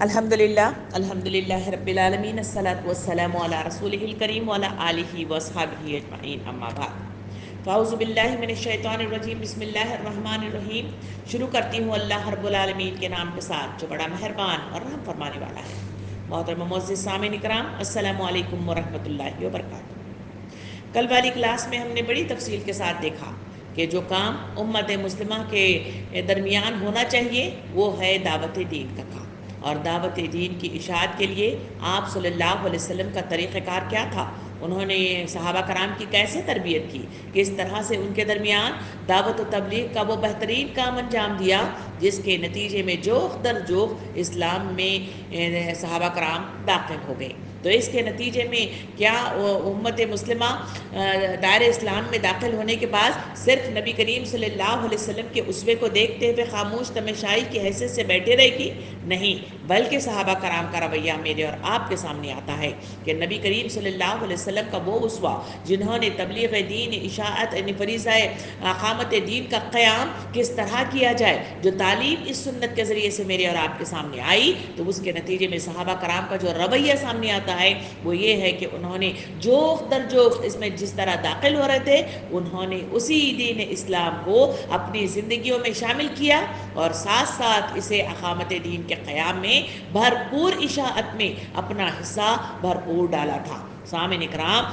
الحمدللہ رب العالمین، الصلاۃ والسلام علی رسولہ الکریم وعلی آلہ واصحابہ اجمعین، اما بعد فاعوذ باللہ من الشیطان الرجیم، بسم اللہ الرحمن الرحیم۔ شروع کرتی ہوں اللہ رب العالمین کے نام کے ساتھ جو بڑا مہربان اور رحم فرمانے والا ہے۔ محترم معزز سامعین کرام، السلام علیکم ورحمۃ اللہ وبرکاتہ۔ کل والی کلاس میں ہم نے بڑی تفصیل کے ساتھ دیکھا کہ جو کام امت مسلمہ کے درمیان ہونا چاہیے وہ ہے دعوت دین کا کام، اور دعوت دین کی اشاعت کے لیے آپ صلی اللہ علیہ وسلم کا طریقہ کار کیا تھا، انہوں نے صحابہ کرام کی کیسے تربیت کی، کس طرح سے ان کے درمیان دعوت و تبلیغ کا وہ بہترین کام انجام دیا جس کے نتیجے میں جوخ در جوخ اسلام میں صحابہ کرام داخل ہو گئے۔ تو اس کے نتیجے میں کیا امت مسلمہ دائرہ اسلام میں داخل ہونے کے بعد صرف نبی کریم صلی اللہ علیہ وسلم کے اسوے کو دیکھتے ہوئے خاموش تماشائی کی حیثیت سے بیٹھے رہے گی؟ نہیں، بلکہ صحابہ کرام کا رویہ میرے اور آپ کے سامنے آتا ہے کہ نبی کریم صلی اللہ علیہ وسلم کا وہ اسوہ جنہوں نے تبلیغ دین، اشاعت فریضہ اقامت دین کا قیام کس طرح کیا جائے، جو تعلیم اس سنت کے ذریعے سے میرے اور آپ کے سامنے آئی، تو اس کے نتیجے میں صحابہ کرام کا جو رویہ سامنے آتا ہے وہ یہ ہے کہ انہوں نے جوخ در جوخ اس میں جس طرح داخل ہو رہے تھے، انہوں نے اسی دین اسلام کو اپنی زندگیوں میں شامل کیا اور ساتھ ساتھ اسے اقامت دین کے قیام میں بھرپور اشاعت میں اپنا حصہ بھرپور ڈالا تھا۔ سامعین کرام،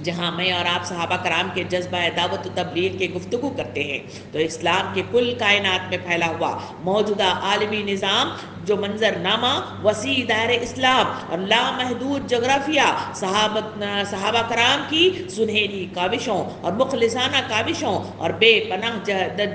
جہاں میں اور آپ صحابہ کرام کے جذبہ دعوت و تبلیغ کے گفتگو کرتے ہیں تو اسلام کے کل کائنات میں پھیلا ہوا موجودہ عالمی نظام، جو منظر نامہ، وسیع دائر اسلام اور لامحدود جغرافیہ صحابہ کرام کی سنہری کاوشوں اور مخلصانہ کاوشوں اور بے پناہ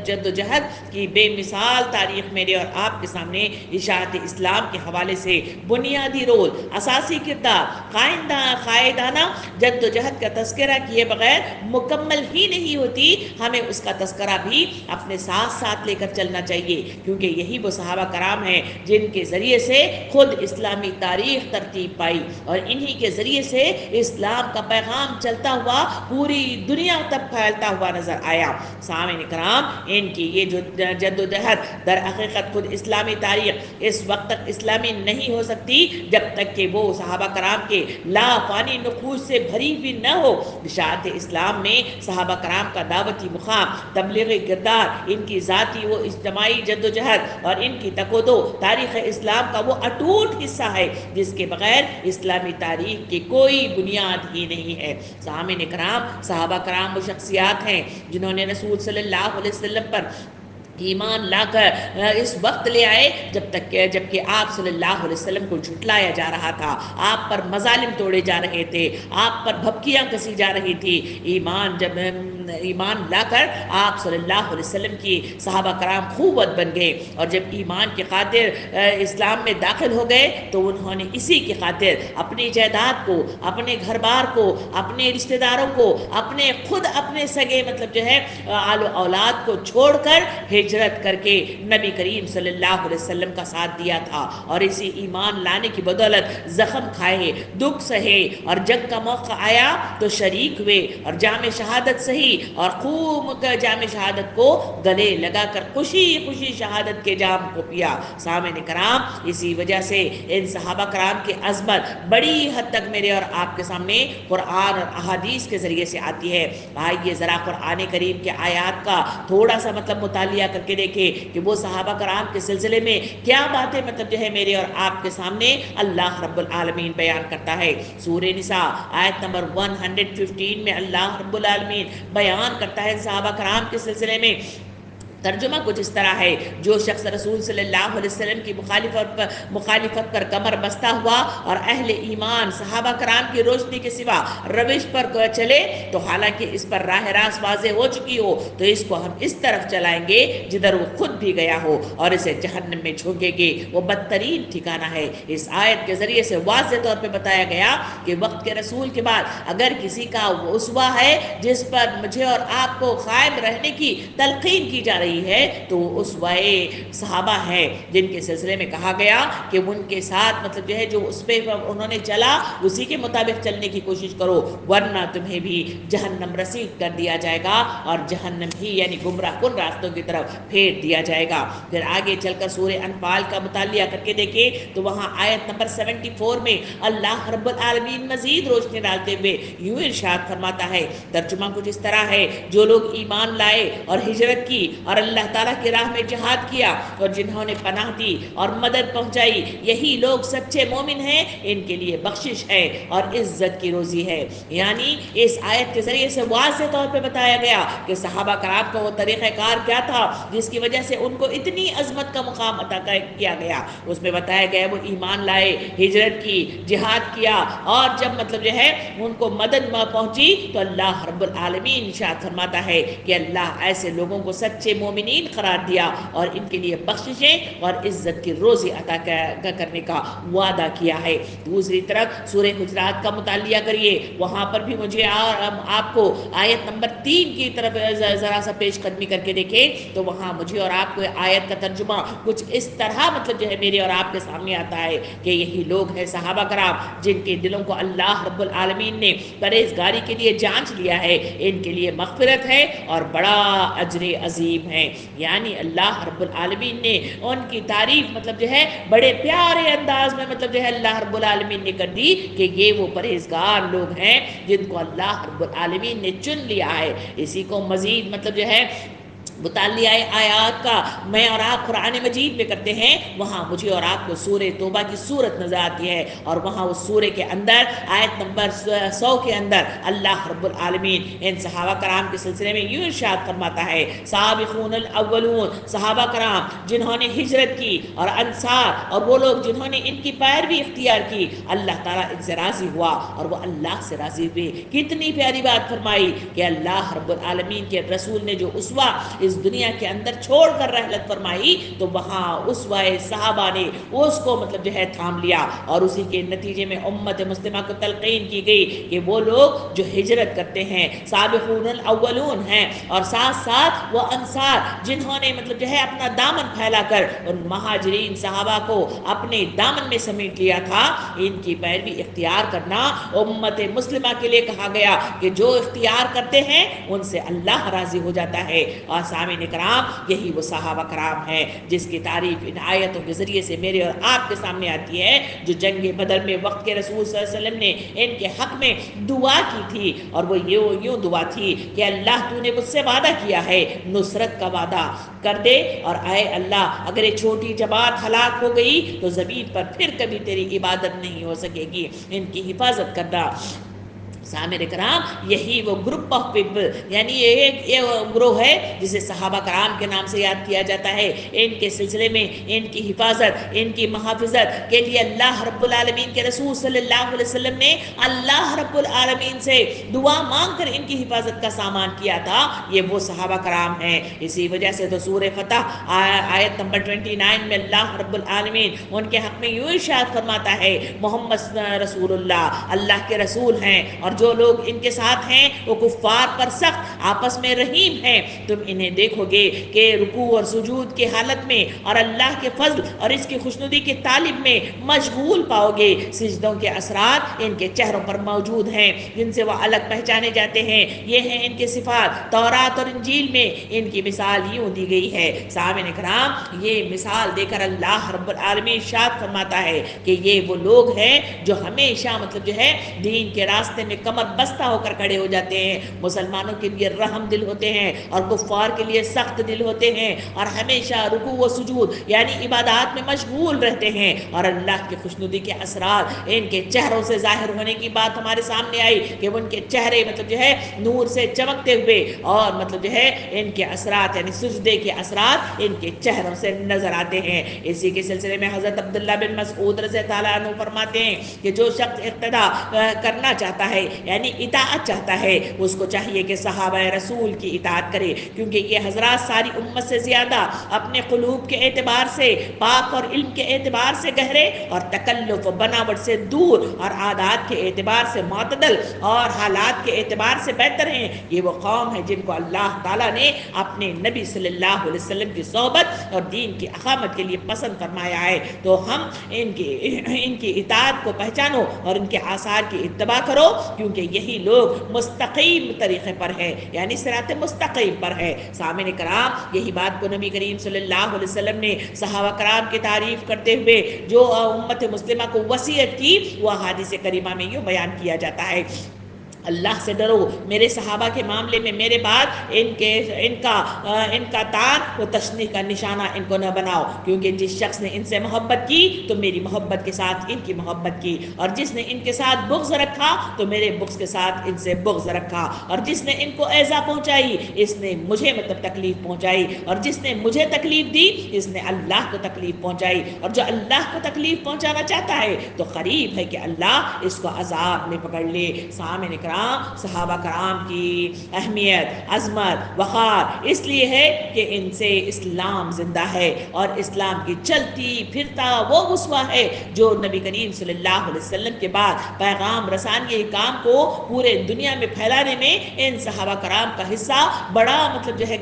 جد و جہد کی بے مثال تاریخ میرے اور آپ کے سامنے اشاعت اسلام کے حوالے سے بنیادی رول، اساسی کردار، قائدانہ جد و جہد کا تذکرہ کیے بغیر مکمل ہی نہیں ہوتی۔ ہمیں اس کا تذکرہ بھی اپنے ساتھ ساتھ لے کر چلنا چاہیے، کیونکہ یہی وہ صحابہ کرام ہیں جن کے ذریعے سے خود اسلامی تاریخ ترتیب پائی اور انہی کے ذریعے سے اسلام کا پیغام چلتا ہوا پوری دنیا تک پھیلتا ہوا نظر آیا۔ سامعین کرام، ان کی یہ جو جد و جہد در حقیقت خود اسلامی تاریخ اس وقت تک اسلامی نہیں ہو سکتی جب تک کہ وہ صحابہ کرام کے لا فانی نفوذ سے بھری ہوئی نہ ہو۔ اشاعت اسلام میں صحابہ کرام کا دعوتی مقام، تبلیغی کردار، ان کی ذاتی و اجتماعی جد و جہد اور ان کی تک و دو تاریخ اسلام کا وہ اٹوٹ حصہ ہے جس کے بغیر اسلامی تاریخ کی کوئی بنیاد ہی نہیں ہے۔ سامعین کرام، صحابہ کرام وہ شخصیات ہیں جنہوں نے رسول صلی اللہ علیہ وسلم پر ایمان لا کر اس وقت لے آئے جبکہ آپ صلی اللہ علیہ وسلم کو جھٹلایا جا رہا تھا، آپ پر مظالم توڑے جا رہے تھے، آپ پر بھبکیاں کسی جا رہی تھی۔ ایمان لا کر آپ صلی اللہ علیہ وسلم کی صحابہ کرام قوت بن گئے، اور جب ایمان کی خاطر اسلام میں داخل ہو گئے تو انہوں نے اسی کی خاطر اپنی جائیداد کو، اپنے گھر بار کو، اپنے رشتہ داروں کو، اپنے سگے آل و اولاد کو چھوڑ کر ہجرت کر کے نبی کریم صلی اللہ علیہ وسلم کا ساتھ دیا تھا، اور اسی ایمان لانے کی بدولت زخم کھائے، دکھ سہے، اور جنگ کا موقع آیا تو شریک ہوئے اور جام شہادت سہی اور خوب جام شہادت کو گلے لگا کر خوشی خوشی شہادت کے جام کو پیا۔ سامعین کرام، اسی وجہ سے ان صحابہ کرام کی عظمت بڑی حد تک میرے اور آپ کے سامنے قرآن اور احادیث کے ذریعے سے آتی ہے۔ آئیے ذرا قرآن کریم کے آیات کا تھوڑا سا مطالعہ کر کے دیکھیں کہ وہ صحابہ کرام کے سلسلے میں کیا باتیں میرے اور آپ کے سامنے اللہ رب العالمین بیان کرتا ہے۔ سورہ نساء آیت نمبر 115 میں اللہ رب العالمین بیان کرتا ہے صحابہ کرام کے سلسلے میں۔ ترجمہ کچھ اس طرح ہے: جو شخص رسول صلی اللہ علیہ وسلم کی مخالفت پر کمر بستہ ہوا اور اہل ایمان صحابہ کرام کی روشنی کے سوا روش پر چلے تو حالانکہ اس پر راہ راست واضح ہو چکی ہو تو اس کو ہم اس طرف چلائیں گے جدھر وہ خود بھی گیا ہو، اور اسے جہنم میں جھونکیں گے، وہ بدترین ٹھکانہ ہے۔ اس آیت کے ذریعے سے واضح طور پہ بتایا گیا کہ وقت کے رسول کے بعد اگر کسی کا اسوہ ہے جس پر مجھے اور آپ کو قائم رہنے کی تلقین کی جا رہی آئی ہے تو وہ اسوائے صحابہ ہے جن کے سلسلے میں کہا گیا کہ ان کے ساتھ مطلب جو ہے جو اس پہ انہوں نے چلا اسی کے مطابق چلنے کی کوشش کرو، ورنہ تمہیں بھی جہنم رسید کر دیا جائے گا اور جہنم ہی یعنی گمراہ کن راستوں کی طرف پھیر دیا جائے گا۔ پھر آگے چل کر سورہ انفال کا مطالعہ کر کے دیکھیں تو وہاں آیت نمبر 74 میں اللہ رب العالمین مزید روشنی ڈالتے ہوئے یوں ارشاد فرماتا ہے، ترجمہ کچھ اس طرح ہے، جو لوگ ایمان لائے اور ہجرت کی اور اللہ تعالیٰ کی راہ میں جہاد کیا اور جنہوں نے پناہ دی اور مدد پہنچائی، یہی لوگ سچے مومن ہیں، ان کے لیے بخشش ہے اور عزت کی روزی ہے۔ یعنی اس آیت کے ذریعے سے واضح طور پہ بتایا گیا کہ صحابہ کرام کا وہ طریقہ کار کیا تھا جس کی وجہ سے ان کو اتنی عظمت کا مقام عطا کیا گیا۔ اس میں بتایا گیا وہ ایمان لائے، ہجرت کی، جہاد کیا، اور جب مطلب جو ہے ان کو مدد پہنچی تو اللہ رب العالمین ارشاد فرماتا ہے کہ اللہ ایسے لوگوں کو سچے مومنین قرار دیا اور ان کے لیے بخششیں اور عزت کی روزی عطا کرنے کا وعدہ کیا ہے۔ دوسری طرف سورہ حجرات کا مطالعہ کریے، وہاں پر بھی مجھے آپ کو آیت نمبر 3 کی طرف ذرا سا پیش قدمی کر کے دیکھیں تو وہاں مجھے اور آپ کو آیت کا ترجمہ کچھ اس طرح مطلب جو ہے میرے اور آپ کے سامنے آتا ہے کہ یہی لوگ ہیں صحابہ کرام جن کے دلوں کو اللہ رب العالمین نے پرہیزگاری کے لیے جانچ لیا ہے، ان کے لیے مغفرت ہے اور بڑا اجر عظیم ہے۔ یعنی اللہ رب العالمین نے ان کی تعریف مطلب جو ہے بڑے پیارے انداز میں مطلب جو ہے اللہ رب العالمین نے کر دی کہ یہ وہ پرہیزگار لوگ ہیں جن کو اللہ رب العالمین نے چن لیا ہے۔ اسی کو مزید مطلب جو ہے مطالعہ آیات کا میں اور آپ قرآن مجید میں کرتے ہیں، وہاں مجھے اور آپ کو سورہ توبہ کی صورت نظر آتی ہے، اور وہاں اس سورہ کے اندر آیت نمبر 100 کے اندر اللہ رب العالمین ان صحابہ کرام کے سلسلے میں یوں ارشاد فرماتا ہے، سابقون الاولون، صحابہ کرام جنہوں نے ہجرت کی، اور انصار اور وہ لوگ جنہوں نے ان کی پیروی اختیار کی، اللہ تعالیٰ ان سے راضی ہوا اور وہ اللہ سے راضی ہوئے۔ کتنی پیاری بات فرمائی کہ اللہ رب العالمین کے رسول نے جو اسوہ اس دنیا کے اندر چھوڑ کر رحلت فرمائی تو وہاں اسوہ صحابہ نے اس کو مطلب جو ہے تھام لیا، اور اسی کے نتیجے میں امت مسلمہ کو تلقین کی گئی کہ وہ لوگ جو ہجرت کرتے ہیں سابقون الاولون ہیں، اور ساتھ ساتھ وہ انصار جنہوں نے مطلب جو ہے اپنا دامن پھیلا کر ان مہاجرین صحابہ کو اپنے دامن میں سمیٹ لیا تھا، ان کی پیروی اختیار کرنا امت مسلمہ کے لیے کہا گیا کہ جو اختیار کرتے ہیں ان سے اللہ راضی ہو جاتا ہے۔ اور سامعین کرام یہی وہ صحابہ کرام ہیں جس کی تعریف ان آیتوں کے ذریعے سے میرے اور آپ کے سامنے آتی ہے، جو جنگ بدر میں وقت کے رسول صلی اللہ علیہ وسلم نے ان کے حق میں دعا کی تھی، اور وہ یوں دعا تھی کہ اللہ تو نے مجھ سے وعدہ کیا ہے، نصرت کا وعدہ کر دے، اور اے اللہ اگر یہ چھوٹی جماعت ہلاک ہو گئی تو زمین پر پھر کبھی تیری عبادت نہیں ہو سکے گی، ان کی حفاظت کرنا۔ سامعین کرام یہی وہ گروپ آف پیپل، یعنی یہ گروہ ہے جسے صحابہ کرام کے نام سے یاد کیا جاتا ہے۔ ان کے سلسلے میں ان کی حفاظت، ان کی محافظت کے لیے اللہ رب العالمین کے رسول صلی اللہ علیہ وسلم نے اللہ رب العالمین سے دعا مانگ کر ان کی حفاظت کا سامان کیا تھا، یہ وہ صحابہ کرام ہیں۔ اسی وجہ سے تو سورہ فتح آیت نمبر 29 میں اللہ رب العالمین ان کے حق میں یوں ارشاد فرماتا ہے، محمد رسول اللہ اللہ کے رسول ہیں، اور جو لوگ ان کے ساتھ ہیں وہ کفار پر سخت آپس میں رحیم ہیں، تم انہیں دیکھو گے کہ رکوع اور سجود کی حالت میں اور اللہ کے فضل اور اس کی خوشنودی کی طالب میں مشغول پاؤ گے، سجدوں کے اثرات ان کے چہروں پر موجود ہیں جن سے وہ الگ پہچانے جاتے ہیں، یہ ہیں ان کے صفات۔ تورات اور انجیل میں ان کی مثال یوں دی گئی ہے۔ سامعین کرام یہ مثال دے کر اللہ رب العالمین ارشاد فرماتا ہے کہ یہ وہ لوگ ہیں جو ہمیشہ مطلب جو ہے دین کے راستے میں کمر بستہ ہو کر کھڑے ہو جاتے ہیں، مسلمانوں کے لیے رحم دل ہوتے ہیں اور کفار کے لیے سخت دل ہوتے ہیں، اور ہمیشہ رکوع و سجود یعنی عبادات میں مشغول رہتے ہیں، اور اللہ کی خوشنودی کے اثرات ان کے چہروں سے ظاہر ہونے کی بات ہمارے سامنے آئی کہ ان کے چہرے مطلب جو ہے نور سے چمکتے ہوئے، اور مطلب جو ہے ان کے اثرات یعنی سجدے کے اثرات ان کے چہروں سے نظر آتے ہیں۔ اسی کے سلسلے میں حضرت عبداللہ بن مسعود رضی اللہ عنہ فرماتے ہیں کہ جو شخص اقتدا کرنا چاہتا ہے یعنی اطاعت چاہتا ہے، اس کو چاہیے کہ صحابہ رسول کی اطاعت کرے، کیونکہ یہ حضرات ساری امت سے زیادہ اپنے قلوب کے اعتبار سے پاک اور علم کے اعتبار سے گہرے اور تکلف و بناوٹ سے دور اور عادات کے اعتبار سے معتدل اور حالات کے اعتبار سے بہتر ہیں۔ یہ وہ قوم ہے جن کو اللہ تعالیٰ نے اپنے نبی صلی اللہ علیہ وسلم کی صحبت اور دین کی اقامت کے لیے پسند فرمایا ہے۔ تو ہم ان کی اطاعت کو پہچانو اور ان کے آثار کی اتباع کرو، کیونکہ یہی لوگ مستقیم طریقے پر ہے، یعنی صراط مستقیم پر ہے۔ سامعین کرام، یہی بات کو نبی کریم صلی اللہ علیہ وسلم نے صحابہ کرام کی تعریف کرتے ہوئے جو امت مسلمہ کو وصیت کی، وہ احادیث کریمہ میں یہ بیان کیا جاتا ہے: اللہ سے ڈرو، میرے صحابہ کے معاملے میں میرے بعد ان کا تان و تشنیع کا نشانہ ان کو نہ بناؤ، کیونکہ جس شخص نے ان سے محبت کی تو میری محبت کے ساتھ ان کی محبت کی، اور جس نے ان کے ساتھ بغض رکھا تو میرے بغض کے ساتھ ان سے بغض رکھا، اور جس نے ان کو ایذا پہنچائی اس نے مجھے تکلیف پہنچائی، اور جس نے مجھے تکلیف دی اس نے اللہ کو تکلیف پہنچائی، اور جو اللہ کو تکلیف پہنچانا چاہتا ہے تو قریب ہے کہ اللہ اس کو عذاب میں پکڑ لے۔ سامعین کرام، صحابہ کرام کی اہمیت، عظمت، وقار اس لیے ہے کہ ان سے اسلام زندہ ہے، اور اسلام کی چلتی پھرتا وہ اسوہ ہے جو نبی کریم صلی اللہ علیہ وسلم کے بعد پیغام رسانی کے کام کو پورے دنیا میں پھیلانے میں ان صحابہ کرام کا حصہ بڑا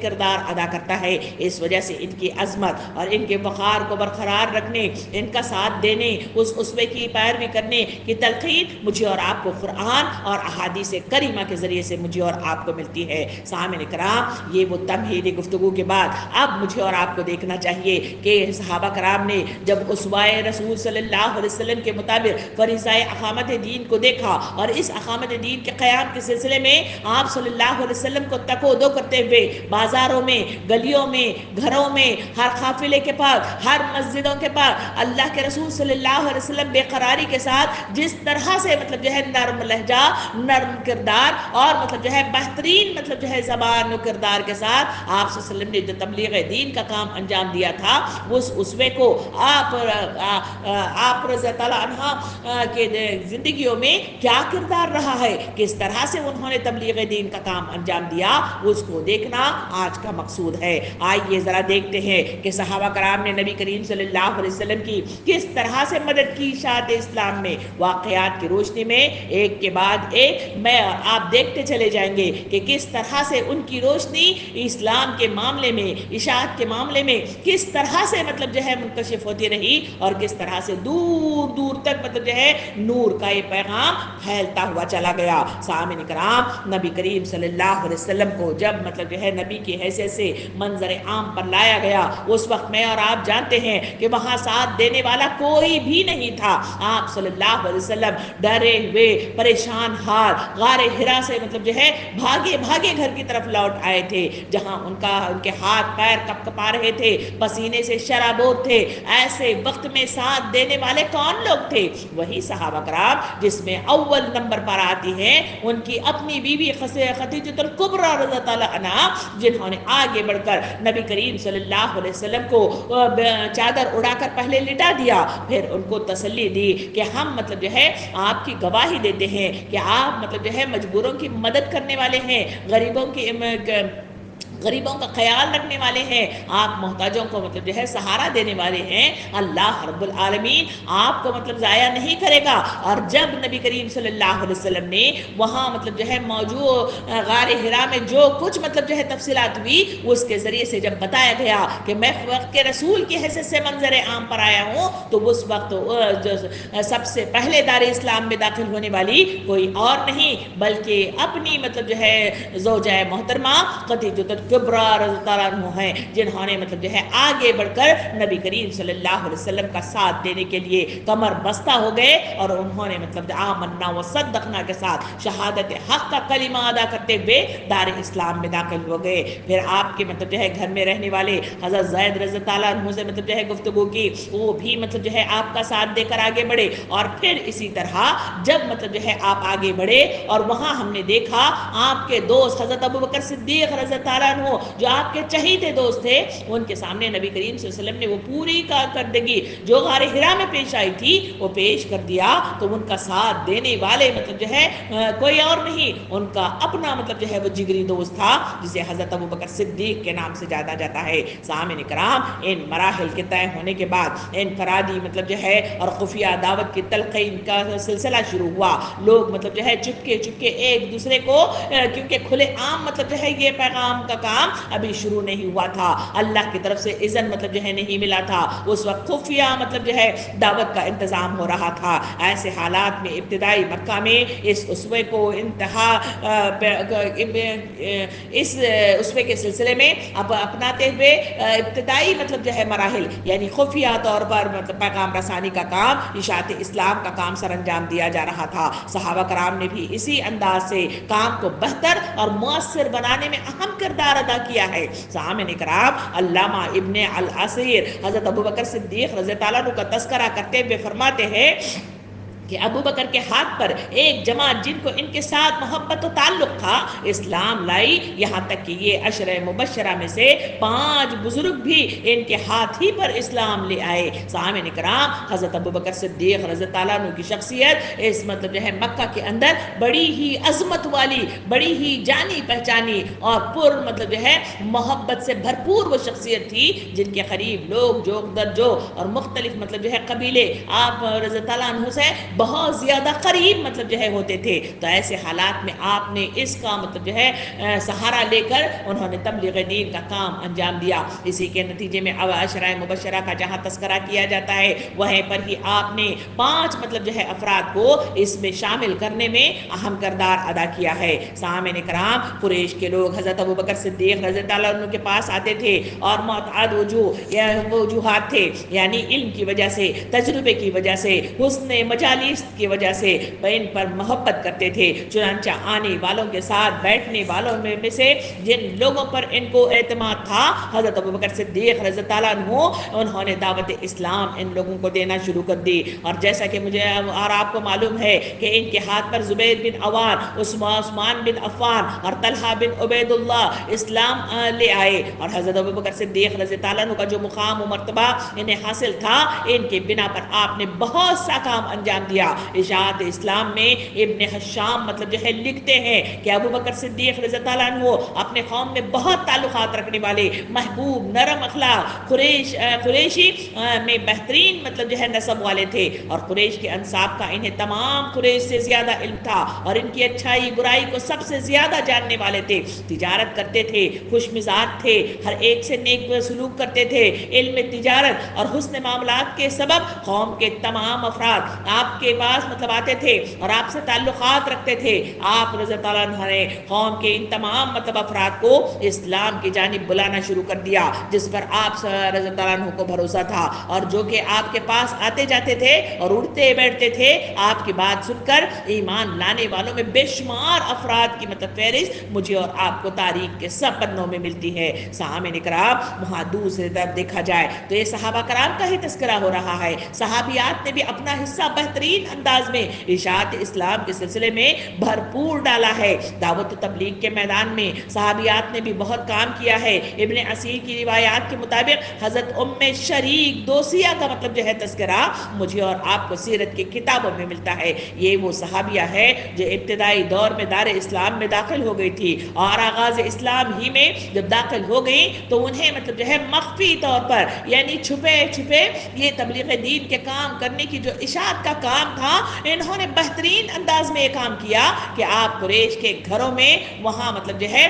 کردار ادا کرتا ہے۔ اس وجہ سے ان کی عظمت اور ان کے وقار کو برقرار رکھنے، ان کا ساتھ دینے، اس اسوے کی پیروی کرنے کی تلقین مجھے اور آپ کو قرآن اور احادیث کریمہ کے ذریعے سے مجھے اور آپ کو ملتی ہے۔ سامعین کرام، یہ وہ تمہیدی گفتگو کے بعد اب مجھے اور آپ کو دیکھنا چاہیے کہ صحابہ کرام نے جب اسوائے رسول صلی اللہ علیہ وسلم کے مطابق فریضہ اقامت دین کو دیکھا، اور اس اقامت دین کے قیام کے سلسلے میں آپ صلی اللہ علیہ وسلم کو تک و دو کرتے ہوئے بازاروں میں، گلیوں میں، گھروں میں، ہر قافلے کے پاس، ہر مسجدوں کے پاس اللہ کے رسول صلی اللہ علیہ وسلم بے قراری کے ساتھ جس طرح سے نرم لہجہ، نرم کردار اور بہترین زبان و کردار کے ساتھ آپ صلی اللہ علیہ وسلم نے جو تبلیغ دین کا کام انجام دیا تھا، اس اسوے کو آپ رضی اللہ عنہ کے زندگیوں میں کیا کردار رہا ہے، کس طرح سے انہوں نے تبلیغ دین کا کام انجام دیا، اس کو دیکھنا آج کا مقصود ہے۔ آئیے ذرا دیکھتے ہیں کہ صحابہ کرام نے نبی کریم صلی اللہ علیہ وسلم کی کس طرح سے مدد کی اشاعت اسلام میں۔ واقعات کی روشنی میں ایک کے بعد ایک میں آپ دیکھتے چلے جائیں گے کہ کس طرح سے ان کی روشنی اسلام کے معاملے میں، اشاعت کے معاملے میں کس طرح سے منکشف ہوتی رہی، اور کس طرح سے دور دور تک نور کا یہ پیغام پھیلتا ہوا چلا گیا۔ سامعین کرام، نبی کریم صلی اللہ علیہ وسلم کو جب نبی کی حیثیت سے منظر عام پر لایا گیا، اس وقت میں اور آپ جانتے ہیں کہ وہاں ساتھ دینے والا کوئی بھی نہیں تھا۔ آپ صلی اللہ علیہ وسلم ڈرے ہوئے، پریشان حال غار ہرا سے بھاگے بھاگے گھر کی طرف لوٹ آئے تھے، جہاں ان کے ہاتھ پیر کپ کپا رہے تھے، پسینے سے شرابور تھے۔ ایسے وقت میں ساتھ دینے والے کون لوگ تھے؟ وہی صحابہ کرام جس میں اول نمبر پر آتی ہیں ان کی اپنی بیوی خدیجہ الکبریٰ رضی اللہ عنہا، جنہوں نے آگے بڑھ کر نبی کریم صلی اللہ علیہ وسلم کو چادر اڑا کر پہلے لٹا دیا، پھر ان کو تسلی دی کہ ہم آپ کی گواہی دیتے ہیں کہ آپ مجبوروں کی مدد کرنے والے ہیں، غریبوں کا خیال رکھنے والے ہیں، آپ محتاجوں کو سہارا دینے والے ہیں۔ اللہ رب العالمین آپ کو ضائع نہیں کرے گا۔ اور جب نبی کریم صلی اللہ علیہ وسلم نے وہاں موجود غار حرا میں جو کچھ تفصیلات ہوئی، اس کے ذریعے سے جب بتایا گیا کہ میں وقت کے رسول کی حیثیت سے منظر عام پر آیا ہوں، تو اس وقت سب سے پہلے دار اسلام میں داخل ہونے والی کوئی اور نہیں بلکہ اپنی زوجہ محترمہ خدیجہ الکبریٰ رضی اللہ عنہ ہیں، جنہوں نے آگے بڑھ کر نبی کریم صلی اللہ علیہ وسلم کا ساتھ دینے کے لیے کمر بستہ ہو گئے، اور انہوں نے آمنا و صدقنا کے ساتھ شہادت حق کا کلمہ ادا کرتے ہوئے دار اسلام میں داخل ہو گئے۔ پھر آپ کے گھر میں رہنے والے حضرت زید رضی اللہ عنہ سے گفتگو کی، وہ بھی آپ کا ساتھ دے کر آگے بڑھے، اور پھر اسی طرح جب آپ آگے بڑھے اور وہاں ہم نے دیکھا آپ کے دوست حضرت ابوبکر صدیق رضی اللہ عنہ جو آپ کے چہیتے دوست تھے، ان کے سامنے نبی کریم صلی اللہ علیہ وسلم نے وہ پوری کارکردگی جو غار حرا میں پیش آئی تھی وہ پیش کر دیا، تو ان کا ساتھ دینے والے مطلب جو ہے کوئی اور نہیں، ان کا اپنا مطلب جو ہے وہ جگری دوست تھا جسے حضرت ابوبکر صدیق کے نام سے جانا جاتا ہے۔ سامعین کرام، ان مراحل کے طے ہونے کے بعد انفرادی مطلب جو ہے اور خفیہ دعوت کی تلقین کا سلسلہ شروع ہوا۔ لوگ مطلب جو ہے چپکے چپکے ایک دوسرے کو، کیونکہ کھلے عام مطلب جو ہے یہ پیغام کا کام ابھی شروع نہیں ہوا تھا، اللہ کی طرف سے اذن مطلب جو ہے نہیں ملا تھا، اس وقت خفیہ مطلب جو ہے دعوت کا انتظام ہو رہا تھا۔ ایسے حالات میں ابتدائی مکہ میں اس اسوے کو انتہا اس اسوے کے سلسلے میں اب اپناتے ہوئے ابتدائی مطلب جو ہے مراحل یعنی خفیہ طور پر مطلب پیغام رسانی کا کام، اشاعت اسلام کا کام سر انجام دیا جا رہا تھا۔ صحابہ کرام نے بھی اسی انداز سے کام کو بہتر اور مؤثر بنانے میں اہم کردار ادا کیا ہے۔ سامعین کرام، علامہ ابن العثیر حضرت ابوبکر صدیق رضی اللہ عنہ کا تذکرہ کرتے ہوئے فرماتے ہیں کہ ابو بکر کے ہاتھ پر ایک جماعت جن کو ان کے ساتھ محبت و تعلق تھا اسلام لائی، یہاں تک کہ یہ عشرہ مبشرہ میں سے 5 بزرگ بھی ان کے ہاتھ ہی پر اسلام لے آئے۔ سامعین کرام، حضرت ابو بکر صدیق رضی اللہ عنہ کی شخصیت اس مطلب جو ہے مکہ کے اندر بڑی ہی عظمت والی، بڑی ہی جانی پہچانی اور پر مطلب جو ہے محبت سے بھرپور وہ شخصیت تھی جن کے قریب لوگ جو درجو اور مختلف مطلب جو ہے قبیلے آپ رضی اللہ عنہ سے بہت زیادہ قریب مطلب جو ہے ہوتے تھے۔ تو ایسے حالات میں آپ نے اس کا مطلب جو ہے سہارا لے کر انہوں نے تبلیغ دین کا کام انجام دیا۔ اسی کے نتیجے میں اب عشرہ مبشرہ کا جہاں تذکرہ کیا جاتا ہے وہیں پر ہی آپ نے 5 مطلب جو ہے افراد کو اس میں شامل کرنے میں اہم کردار ادا کیا ہے۔ سامعین کرام، قریش کے لوگ حضرت ابوبکر صدیق رضی اللہ عنہ کے پاس آتے تھے اور متعدد وجوہات تھے، یعنی علم کی وجہ سے، تجربے کی وجہ سے، حسن مجالی کی وجہ سے ان پر محبت کرتے تھے۔ چنانچہ آنے والوں کے ساتھ بیٹھنے والوں میں سے جن لوگوں پر ان کو اعتماد تھا حضرت ابوبکر صدیق رضی اللہ عنہ انہوں نے دعوت اسلام ان لوگوں کو دینا شروع کر دی۔ اور جیسا کہ مجھے اور آپ کو معلوم ہے کہ ان کے ہاتھ پر زبیر بن عوام، عثمان بن عفان اور طلحہ بن عبید اللہ اسلام لے آئے، اور حضرت ابوبکر صدیق رضی اللہ عنہ کا جو مقام و مرتبہ انہیں حاصل تھا ان کے بنا پر آپ نے بہت سا کام انجام دیا۔ اشاعت اسلام میں ابن حشام مطلب جو ہے لکھتے ہیں کہ ابو بکر صدیق رضی اللہ عنہ اپنے قوم میں بہت تعلقات رکھنے والے، محبوب، نرم اخلاق، قریشی میں بہترین مطلب جو ہے نسب والے تھے، اور قریش کے انساب کا انہیں تمام قریش سے زیادہ علم تھا اور ان کی اچھائی برائی کو سب سے زیادہ جاننے والے تھے۔ تجارت کرتے تھے، خوش مزاج تھے، ہر ایک سے نیک سلوک کرتے تھے۔ علم تجارت اور حسن معاملات کے سبب قوم کے تمام افراد آپ کے پاس مطلب آتے تھے اور آپ سے تعلقات رکھتے تھے۔ آپ رضی اللہ عنہ نے قوم کے ان تمام مطلب افراد کو اسلام کی جانب بلانا شروع کر دیا، جس پر آپ رضی اللہ عنہ کو بھروسہ تھا، اور جو کہ آپ کے پاس آتے جاتے تھے اور اٹھتے بیٹھتے تھے۔ آپ کی بات سن کر ایمان لانے والوں میں بے شمار افراد کی مطلب فہرست مجھے اور آپ کو تاریخ کے سب پنوں میں ملتی ہے۔ سامعین کرام، وہاں دوسری طرف دیکھا جائے تو یہ صحابہ کرام کا ہی تذکرہ ہو رہا ہے۔ صحابیات نے بھی اپنا حصہ بہترین انداز میں اشاعت اسلام کے سلسلے میں بھرپور ڈالا ہے۔ دعوت و تبلیغ کے میدان میں صحابیات نے بھی بہت کام کیا ہے۔ ابن اسیر کی روایات کے مطابق حضرت ام شریک دوسیہ کا مطلب جو ہے تذکرہ مجھے اور آپ کو سیرت کی کتابوں میں ملتا ہے۔ یہ وہ صحابیہ ہے جو ابتدائی دور میں دار اسلام میں داخل ہو گئی تھی، اور آغاز اسلام ہی میں جب داخل ہو گئی تو انہیں مطلب جو ہے مخفی طور پر یعنی چھپے چھپے یہ تبلیغ دین کے کام کرنے کی جو اشاعت کا کام تھا، انہوں نے بہترین انداز میں یہ کام کیا کہ آپ قریش کے گھروں میں وہاں مطلب جو ہے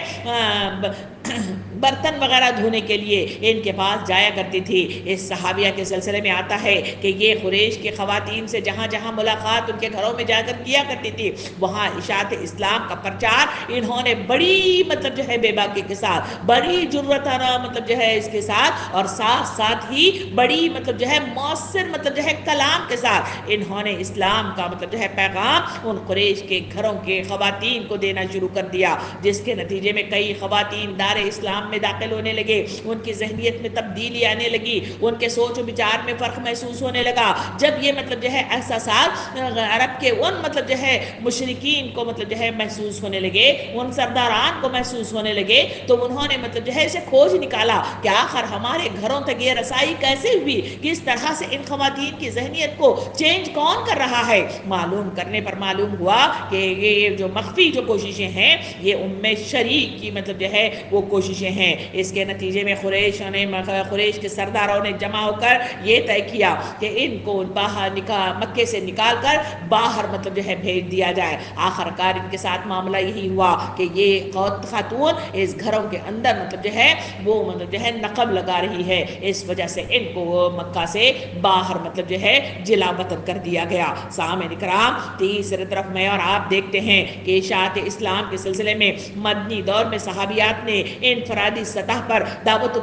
برتن وغیرہ دھونے کے لیے ان کے پاس جایا کرتی تھی۔ اس صحابیہ کے سلسلے میں آتا ہے کہ یہ قریش کے خواتین سے جہاں جہاں ملاقات ان کے گھروں میں جا کر کیا کرتی تھی، وہاں اشاعت اسلام کا پرچار انہوں نے بڑی مطلب جو ہے بے باکی کے ساتھ، بڑی جرأتانہ مطلب جو ہے اس کے ساتھ، اور ساتھ ساتھ ہی بڑی مطلب جو ہے مؤثر مطلب جو ہے کلام کے ساتھ انہوں نے اسلام کا مطلب جو ہے پیغام ان قریش کے گھروں کے خواتین کو دینا شروع کر دیا، جس کے نتیجے میں کئی خواتین دار دار اسلام میں داخل ہونے لگے، ان کی ذہنیت میں تبدیلی آنے لگی، ان کے سوچ و بچار میں فرق محسوس ہونے لگا۔ جب یہ مطلب جو ہے احساسات عرب کے ان مطلب جو ہے مشرکین کو مطلب جو ہے محسوس ہونے لگے، ان سرداران کو محسوس ہونے لگے، تو انہوں نے مطلب جو ہے اسے کھوج نکالا کہ آخر ہمارے گھروں تک یہ رسائی کیسے ہوئی، کس طرح سے ان خواتین کی ذہنیت کو چینج کون کر رہا ہے۔ معلوم کرنے پر معلوم ہوا کہ یہ جو مخفی جو کوششیں ہیں یہ شریک کی مطلب جو ہے وہ کوششیں ہیں۔ اس کے نتیجے میں قریش کے سرداروں نے جمع ہو کر یہ طے کیا کہ ان کو باہر مکے سے نکال کر باہر مطلب جو ہے بھیج دیا جائے۔ آخر کار ان کے ساتھ معاملہ یہی ہوا کہ یہ خاتون اس گھروں کے اندر مطلب جو ہے وہ مطلب جو ہے نقب لگا رہی ہے، اس وجہ سے ان کو مکہ سے باہر مطلب جو ہے جلا وطن کر دیا گیا۔ سامعین کرام، تیسری طرف میں اور آپ دیکھتے ہیں کہ اشاعت اسلام کے سلسلے میں مدنی دور میں صحابیات نے انفرادی سطح پر دعوت و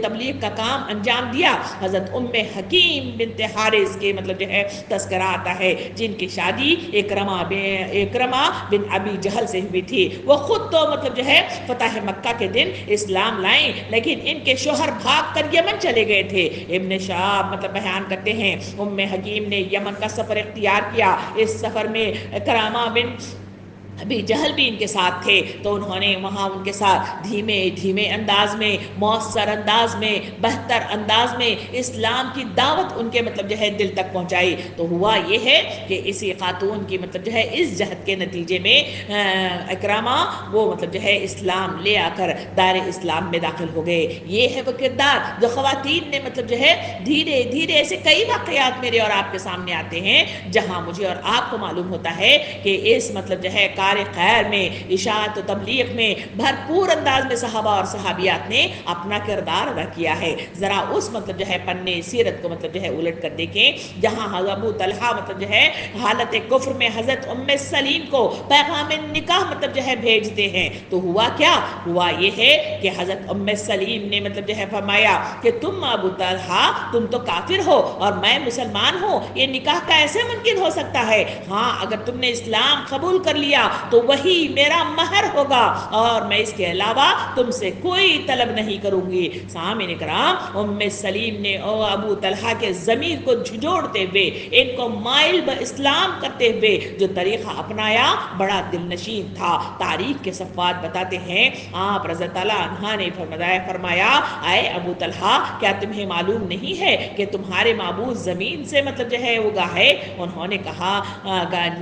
تبلیغ کا کام انجام دیا۔ حضرت ام حکیم بنت حارث کے مطلب جو ہے تذکرہ آتا ہے، جن کی شادی اکرمہ بن ابی جہل سے ہوئی تھی۔ وہ خود تو مطلب جو ہے فتح مکہ کے دن اسلام لائیں، لیکن ان کے شوہر بھاگ کر یمن چلے گئے تھے۔ ابن شہاب مطلب بیان کرتے ہیں ام حکیم نے یمن کا سفر اختیار کیا۔ اس سفر میں اکرمہ بن ابھی جہل بھی ان کے ساتھ تھے، تو انہوں نے وہاں ان کے ساتھ دھیمے انداز میں، مؤثر انداز میں، بہتر انداز میں اسلام کی دعوت ان کے مطلب جو ہے دل تک پہنچائی۔ تو ہوا یہ ہے کہ اسی خاتون کی مطلب جو ہے اس جہد کے نتیجے میں اکرامہ وہ مطلب جو ہے اسلام لے آ کر دار اسلام میں داخل ہو گئے۔ یہ ہے وہ کردار جو خواتین نے مطلب جو ہے دھیرے دھیرے ایسے کئی واقعات میرے اور آپ کے سامنے آتے ہیں جہاں مجھے اور آپ کو معلوم ہوتا ہے کہ اس مطلب جو ہے خیر میں، اشاعت و تبلیغ میں بھرپور انداز میں صحابہ اور صحابیات نے اپنا کردار ادا کیا ہے۔ ذرا اس مطلب جو ہے پنے سیرت کو مطلب جو ہے الٹ کر دیکھیں، جہاں ابو طلحہ مطلب جو ہے حالت کفر میں حضرت ام سلیم کو پیغام نکاح مطلب جو ہے بھیجتے ہیں، تو ہوا کیا؟ ہوا یہ ہے کہ حضرت ام سلیم نے مطلب جو ہے فرمایا کہ تم ابو طلحہ تم تو کافر ہو اور میں مسلمان ہوں، یہ نکاح کیسے ممکن ہو سکتا ہے؟ ہاں، اگر تم نے اسلام قبول کر لیا تو وہی میرا مہر ہوگا اور میں اس کے علاوہ تم سے کوئی طلب نہیں کروں گی۔ سامعین کرام، ام سلیم نے ابو طلحہ کے ضمیر کو جھنجھوڑتے ہوئے، ان کو مائل اسلام کرتے ہوئے جو طریقہ اپنایا بڑا دل نشین تھا۔ تاریخ کے صفحات بتاتے ہیں آپ رضی اللہ عنہ نے فرمایا اے ابو طلحہ، کیا تمہیں معلوم نہیں ہے کہ تمہارے معبود زمین سے مطلب جو ہے اگا ہے؟ انہوں نے کہا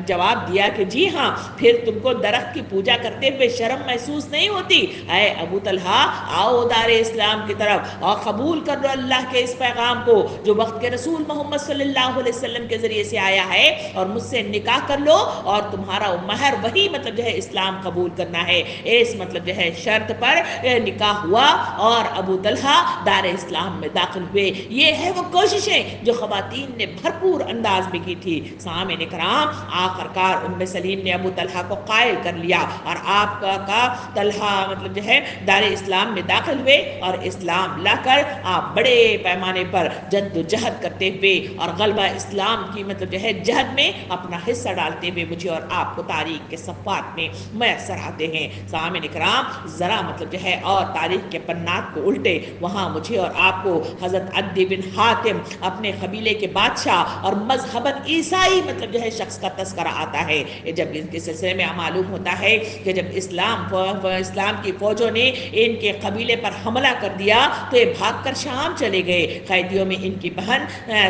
جواب دیا کہ جی ہاں۔ پھر تم کو درخت کی پوجا کرتے ہوئے شرم محسوس نہیں ہوتی؟ اے ابو طلحہ، آؤ دار اسلام کی طرف اور قبول کر لو اللہ کے اس پیغام کو جو وقت کے رسول محمد صلی اللہ علیہ وسلم کے ذریعے سے آیا ہے، اور مجھ سے نکاح کر لو اور تمہارا مہر وہی مطلب جو ہے اسلام قبول کرنا ہے۔ اس مطلب جو ہے شرط پر نکاح ہوا اور ابو طلحہ دار اسلام میں داخل ہوئے۔ یہ ہے وہ کوششیں جو خواتین نے بھرپور انداز میں کی تھی۔ سامعین کرام، آخر کار ام سلیم نے ابو طلحہ کو قائل کر لیا اور آپ کا طلحہ مطلب جو ہے دار اسلام میں داخل ہوئے اور اسلام لا کر آپ بڑے پیمانے پر جد و جہد کرتے ہوئے اور غلبہ اسلام کی مطلب جو ہے جہد میں اپنا حصہ ڈالتے ہوئے مجھے اور آپ کو تاریخ کے صفحات میں میسر آتے ہیں۔ سامعین کرام، ذرا مطلب جو ہے اور تاریخ کے پنات کو الٹے، وہاں مجھے اور آپ کو حضرت عدی بن حاتم اپنے قبیلے کے بادشاہ اور مذہباً عیسائی مطلب جو ہے شخص کا تذکرہ آتا ہے۔ جب ان کے سلسلے میں معلوم ہوتا ہے کہ جب اسلام کی فوجوں نے ان کے قبیلے پر حملہ کر دیا تو یہ بھاگ کر شام چلے گئے۔ قیدیوں میں ان کی بہن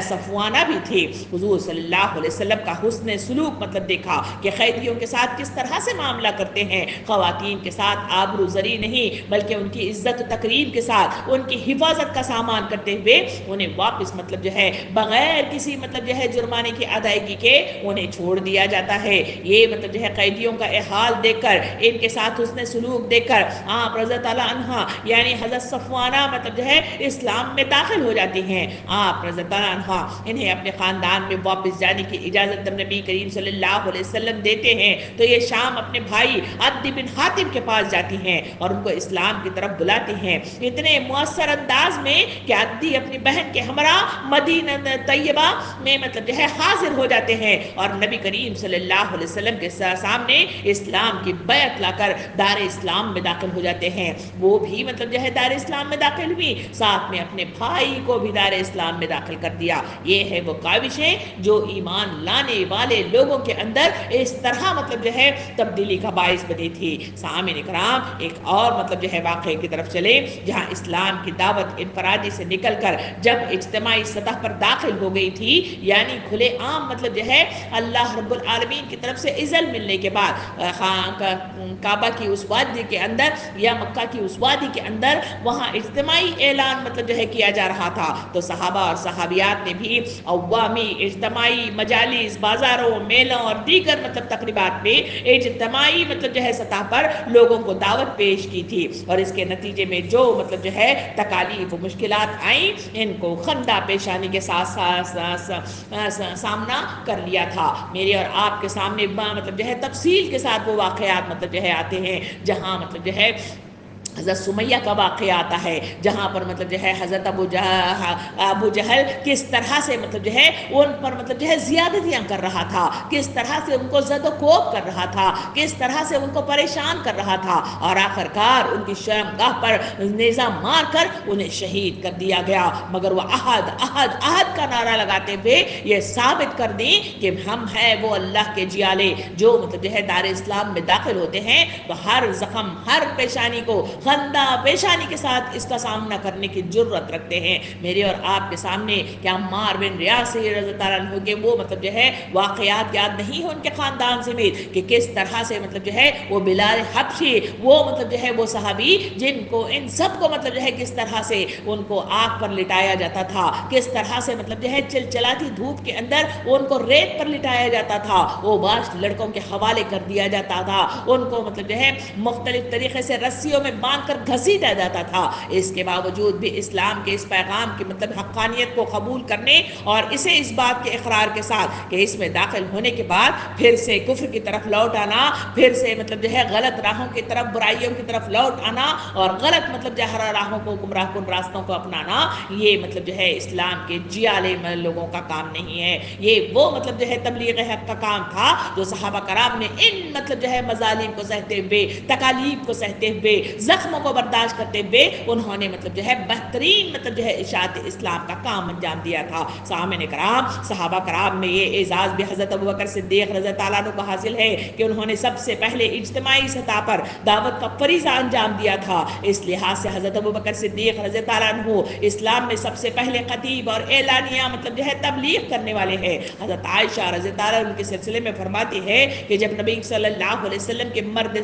صفوانہ بھی تھی۔ حضور صلی اللہ علیہ وسلم کا حسن سلوک مطلب دیکھا کہ قیدیوں کے ساتھ کس طرح سے معاملہ کرتے ہیں، خواتین کے ساتھ آبرو زری نہیں بلکہ ان کی عزت و تقریم کے ساتھ ان کی حفاظت کا سامان کرتے ہوئے انہیں واپس مطلب جو ہے بغیر کسی مطلب جو ہے جرمانے کی ادائیگی کے انہیں چھوڑ دیا جاتا ہے۔ یہ مطلب جو ہے قیدیوں کا حال دیکھ کر، ان کے ساتھ حسن سلوک دیکھ کر آپ رضی اللہ عنہ یعنی حضرت صفوانہ مطلب جو ہے اسلام میں داخل ہو جاتی ہیں۔ آپ رضی اللہ عنہ انہیں اپنے خاندان میں واپس جانے کی اجازت نبی کریم صلی اللہ علیہ وسلم دیتے ہیں تو یہ شام اپنے بھائی عدی بن حاتم کے پاس جاتی ہیں اور ان کو اسلام کی طرف بلاتی ہیں اتنے مؤثر انداز میں کہ عدی اپنی بہن کے ہمراہ مدینہ طیبہ میں مطلب جو ہے حاضر ہو جاتے ہیں اور نبی کریم صلی اللہ علیہ وسلم کے سامنے سامنے اسلام کی بیعت لا کر دار اسلام میں داخل ہو جاتے ہیں. وہ بھی مطلب جو ہے دار اسلام میں داخل ہوئی، ساتھ میں اپنے بھائی کو بھی دار اسلام میں داخل کر دیا. یہ ہے وہ کاوشیں جو ایمان لانے والے لوگوں کے اندر اس طرح مطلب جو ہے تبدیلی کا باعث بنی تھی. سامعین کرام ایک اور مطلب جو ہے واقعے کی طرف چلے جہاں اسلام کی دعوت انفرادی سے نکل کر جب اجتماعی سطح پر داخل ہو گئی تھی، یعنی کھلے عام مطلب جو ہے اللہ رب العالمین کی طرف سے اذن ملنے کے بعد کعبہ کی اس وادی کے اندر یا مکہ کی اس وادی کے اندر وہاں اجتماعی اعلان مطلب جو ہے کیا جا رہا تھا، تو صحابہ اور صحابیات نے بھی عوامی اجتماعی مجالس، بازاروں، میلوں اور دیگر مطلب تقریبات میں اجتماعی مطلب جو ہے سطح پر لوگوں کو دعوت پیش کی تھی، اور اس کے نتیجے میں جو مطلب جو ہے تکالیف و مشکلات آئیں ان کو خندہ پیشانی کے ساتھ سامنا کر لیا تھا. میرے اور آپ کے سامنے مطلب جو ہے تفصیل کے ساتھ وہ واقعات مطلب جو ہے آتے ہیں جہاں مطلب جو ہے حضرت سمیہ کا واقعہ آتا ہے، جہاں پر مطلب جو ہے حضرت ابو جہل کس طرح سے مطلب جو ہے ان پر مطلب جو ہے زیادتیاں کر رہا تھا، کس طرح سے ان کو زد و کوب کر رہا تھا، کس طرح سے ان کو پریشان کر رہا تھا، اور آخرکار ان کی شرمگاہ پر نیزہ مار کر انہیں شہید کر دیا گیا. مگر وہ احد احد احد کا نعرہ لگاتے ہوئے یہ ثابت کر دیں کہ ہم ہیں وہ اللہ کے جیالے جو مطلب جو ہے دار اسلام میں داخل ہوتے ہیں تو ہر زخم، ہر پیشانی کو خندہ پیشانی کے ساتھ اس کا سامنا کرنے کی جرت رکھتے ہیں. میرے اور آپ کے سامنے کیا عمار بن یاسر رضی اللہ عنہ کے وہ مطلب جو ہے واقعات یاد نہیں ہیں ان کے خاندان سمیت کہ کس طرح سے مطلب جو ہے وہ بلال حبشی وہ مطلب جو ہے وہ صحابی جن کو ان سب کو مطلب جو ہے کس طرح سے ان کو آگ پر لٹایا جاتا تھا، کس طرح سے مطلب جو ہے چلچلاتی دھوپ کے اندر ان کو ریت پر لٹایا جاتا تھا، وہ باش لڑکوں کے حوالے کر دیا جاتا تھا، ان کو مطلب جو ہے مختلف طریقے سے رسیوں میں باندھ کر گھسیٹا جاتا تھا. اس کے باوجود بھی اسلام کے اس پیغام کی مطلب حقانیت کو قبول کرنے اور اسے اس بات کے اقرار کے ساتھ کہ اس میں داخل ہونے کے بعد پھر سے کفر کی طرف لوٹ آنا، پھر سے مطلب جو ہے غلط راہوں کی طرف، برائیوں کی طرف لوٹ آنا اور غلط مطلب جو ہے راہوں کو، گمراہ کن راستوں کو اپنانا، یہ مطلب جو ہے اسلام کے جیالے لوگوں کا کام نہیں ہے. یہ وہ مطلب جو ہے تبلیغ حق کا کام تھا جو صحابہ کرام نے ان مطلب جو ہے مظالم کو سہتے ہوئے، تکالیف کو سہتے ہوئے، زخموں کو برداشت کرتے ہوئے انہوں نے مطلب جو ہے بہترین مطلب جو ہے اشاعت اسلام کا کام انجام دیا تھا. سامعین کرام صحابہ کرام میں یہ اعزاز بھی حضرت ابوبکر صدیق رضی اللہ عنہ کو حاصل ہے کہ انہوں نے سب سے پہلے اجتماعی سطح پر دعوت کا فریضہ انجام دیا تھا. اس لحاظ سے حضرت ابوبکر صدیق رضی اللہ عنہ اسلام میں سب سے پہلے خطیب اور اعلانیہ مطلب جو ہے تبلیغ کرنے والے ہیں. حضرت عائشہ رضی اللہ عنہ کے سلسلے میں فرماتی ہے کہ جب نبی صلی اللہ علیہ وسلم کے مرد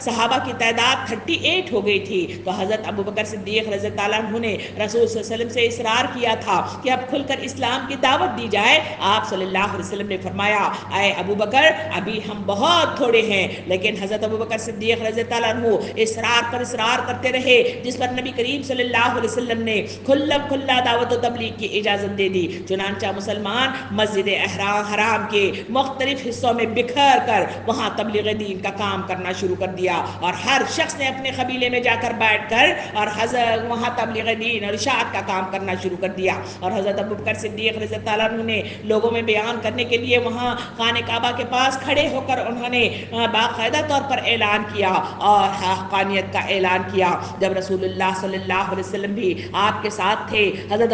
صحابہ کی تعداد 38 ہو گئی تھی تو حضرت ابوبکر صدیق رضی اللہ عنہ نے رسول صلی اللہ علیہ وسلم سے اصرار کیا تھا کہ اب کھل کر اسلام کی دعوت دی جائے. آپ صلی اللہ علیہ وسلم نے فرمایا اے ابوبکر ابھی ہم بہت تھوڑے ہیں، لیکن حضرت ابوبکر صدیق رضی اللہ عنہ اصرار پر اصرار کرتے رہے، جس پر نبی کریم صلی اللہ علیہ وسلم نے کھلا دعوت و تبلیغ کی اجازت دے دی. چنانچہ مسلمان مسجد حرام کے مختلف حصوں میں بکھر کر وہاں تبلیغ دین کا کام کرنا شروع کر دیا، اور ہر شخص نے اپنے قبیلے میں جا کر بیٹھ کر اور حضرت وہاں تبلیغ دین اور اشاعت کا کام کرنا شروع کر دیا. اور حضرت ابوبکر صدیق رضی اللہ عنہ نے لوگوں میں بیان کرنے کے لیے وہاں خانہ کعبہ کے پاس کھڑے ہو کر انہوں نے باقاعدہ طور پر اعلان کیا اور حقانیت کا اعلان کیا. جب رسول اللہ صلی اللہ علیہ وسلم بھی آپ کے ساتھ تھے، حضرت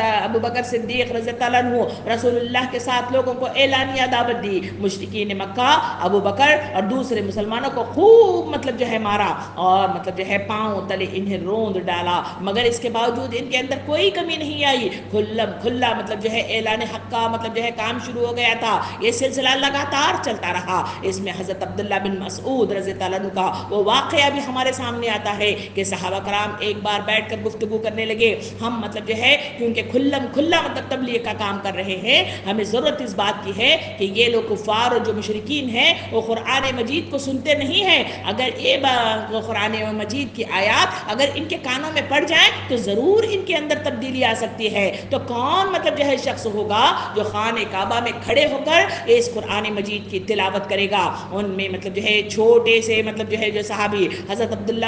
ابوبکر صدیق رضی اللہ عنہ رسول اللہ کے ساتھ لوگوں کو اعلانیہ دعوت دی. مشرکین مکہ ابوبکر اور دوسرے مسلمانوں کو خوب مطلب جو ہے مارا اور مطلب جو ہے پاؤں تلے انہیں روند ڈالا، مگر اس کے باوجود ان کے اندر کوئی کمی نہیں آئی. کھلا مطلب جو ہے اعلان حق کا مطلب جو ہے کام شروع ہو گیا تھا. یہ سلسلہ لگاتار چلتا رہا. اس میں حضرت عبداللہ بن مسعود رضی اللہ عنہ کا وہ واقعہ بھی ہمارے سامنے آتا ہے کہ صحابہ کرام ایک بار بیٹھ کر گفتگو کرنے لگے. ہم مطلب جو ہے کیونکہ کھلا مطلب تبلیغ کا کام کر رہے ہیں، ہمیں ضرورت اس بات کی ہے کہ یہ لوگ کفار اور جو مشرکین ہیں وہ قرآن مجید کو سنتے نہیں ہیں. اگر قرآن مجید کی آیات اگر ان کے کانوں میں پڑ جائیں تو ضرور ان کے اندر تبدیلی آ سکتی ہے. تو کون مطلب جو ہے شخص ہوگا جو خانہ کعبہ میں کھڑے ہو کر اس قرآن مجید کی تلاوت کرے گا؟ ان میں مطلب جو ہے چھوٹے سے مطلب جو ہے جو صحابی حضرت عبداللہ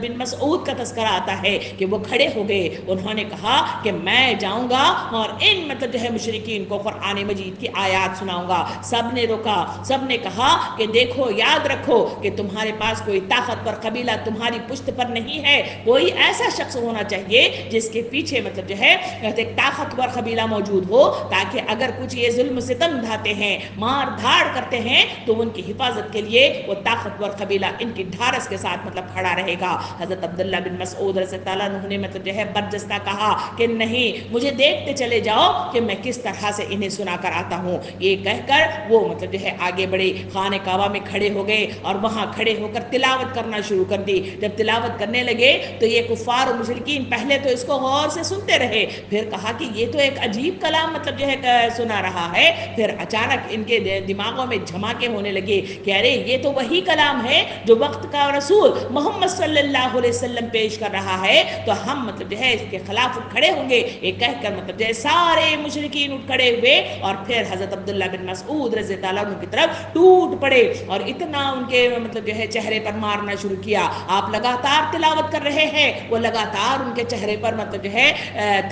بن مسعود کا تذکرہ آتا ہے کہ وہ کھڑے ہو گئے. انہوں نے کہا کہ میں جاؤں گا اور ان مطلب جو ہے مشرکین کو قرآن مجید کی آیات سناؤں گا. سب نے روکا, سب نے کہا کہ دیکھو, یاد رکھو کہ تمہارے پاس کوئی طاقتور قبیلہ تمہاری پشت پر نہیں ہے. کوئی ایسا شخص ہونا چاہیے جس کے پیچھے مطلب جو ہے ایک طاقتور قبیلہ موجود ہو, تاکہ اگر کچھ یہ ظلم و ستم ڈھاتے ہیں, مار دھاڑ کرتے ہیں, تو ان کی حفاظت کے لیے وہ طاقتور قبیلہ ان کی ڈھارس کے ساتھ مطلب کھڑا رہے گا. حضرت عبداللہ بن مسعود رضی اللہ عنہ نے مطلب جو ہے برجستہ کہا کہ نہیں, مجھے دیکھتے چلے جاؤ کہ میں کس طرح سے انہیں سنا کر آتا ہوں. یہ کہہ کر وہ مطلب جو ہے آگے بڑھے, خانہ کعبہ میں کھڑے ہو گئے اور وہاں کھڑے ہو کر تلاوت کرنا شروع کر دی. جب تلاوت کرنے لگے تو یہ کفار و مشرکین پہلے تو اس کو غور سے سنتے رہے, پھر کہا کہ یہ تو ایک عجیب کلام مطلب جو ہے سنا رہا ہے. پھر اچانک ان کے دماغوں میں جھماکے ہونے لگے کہ ارے یہ تو وہی کلام ہے جو وقت کا رسول محمد صلی اللہ علیہ وسلم پیش کر رہا ہے, تو ہم مطلب جو ہے اس کے خلاف اٹھ کھڑے ہوں گے. یہ کہہ کر مطلب جو ہے سارے مشرکین اٹھ کھڑے ہوئے اور پھر حضرت عبداللہ بن مسعود رضی اللہ عنہ کی طرف ٹوٹ پڑے اور اتنا ان کے مطلب جو ہے چہرے پر مارنا شروع کیا. آپ لگاتار تلاوت کر رہے ہیں, وہ لگاتار ان کے چہرے پر مطلب جو ہے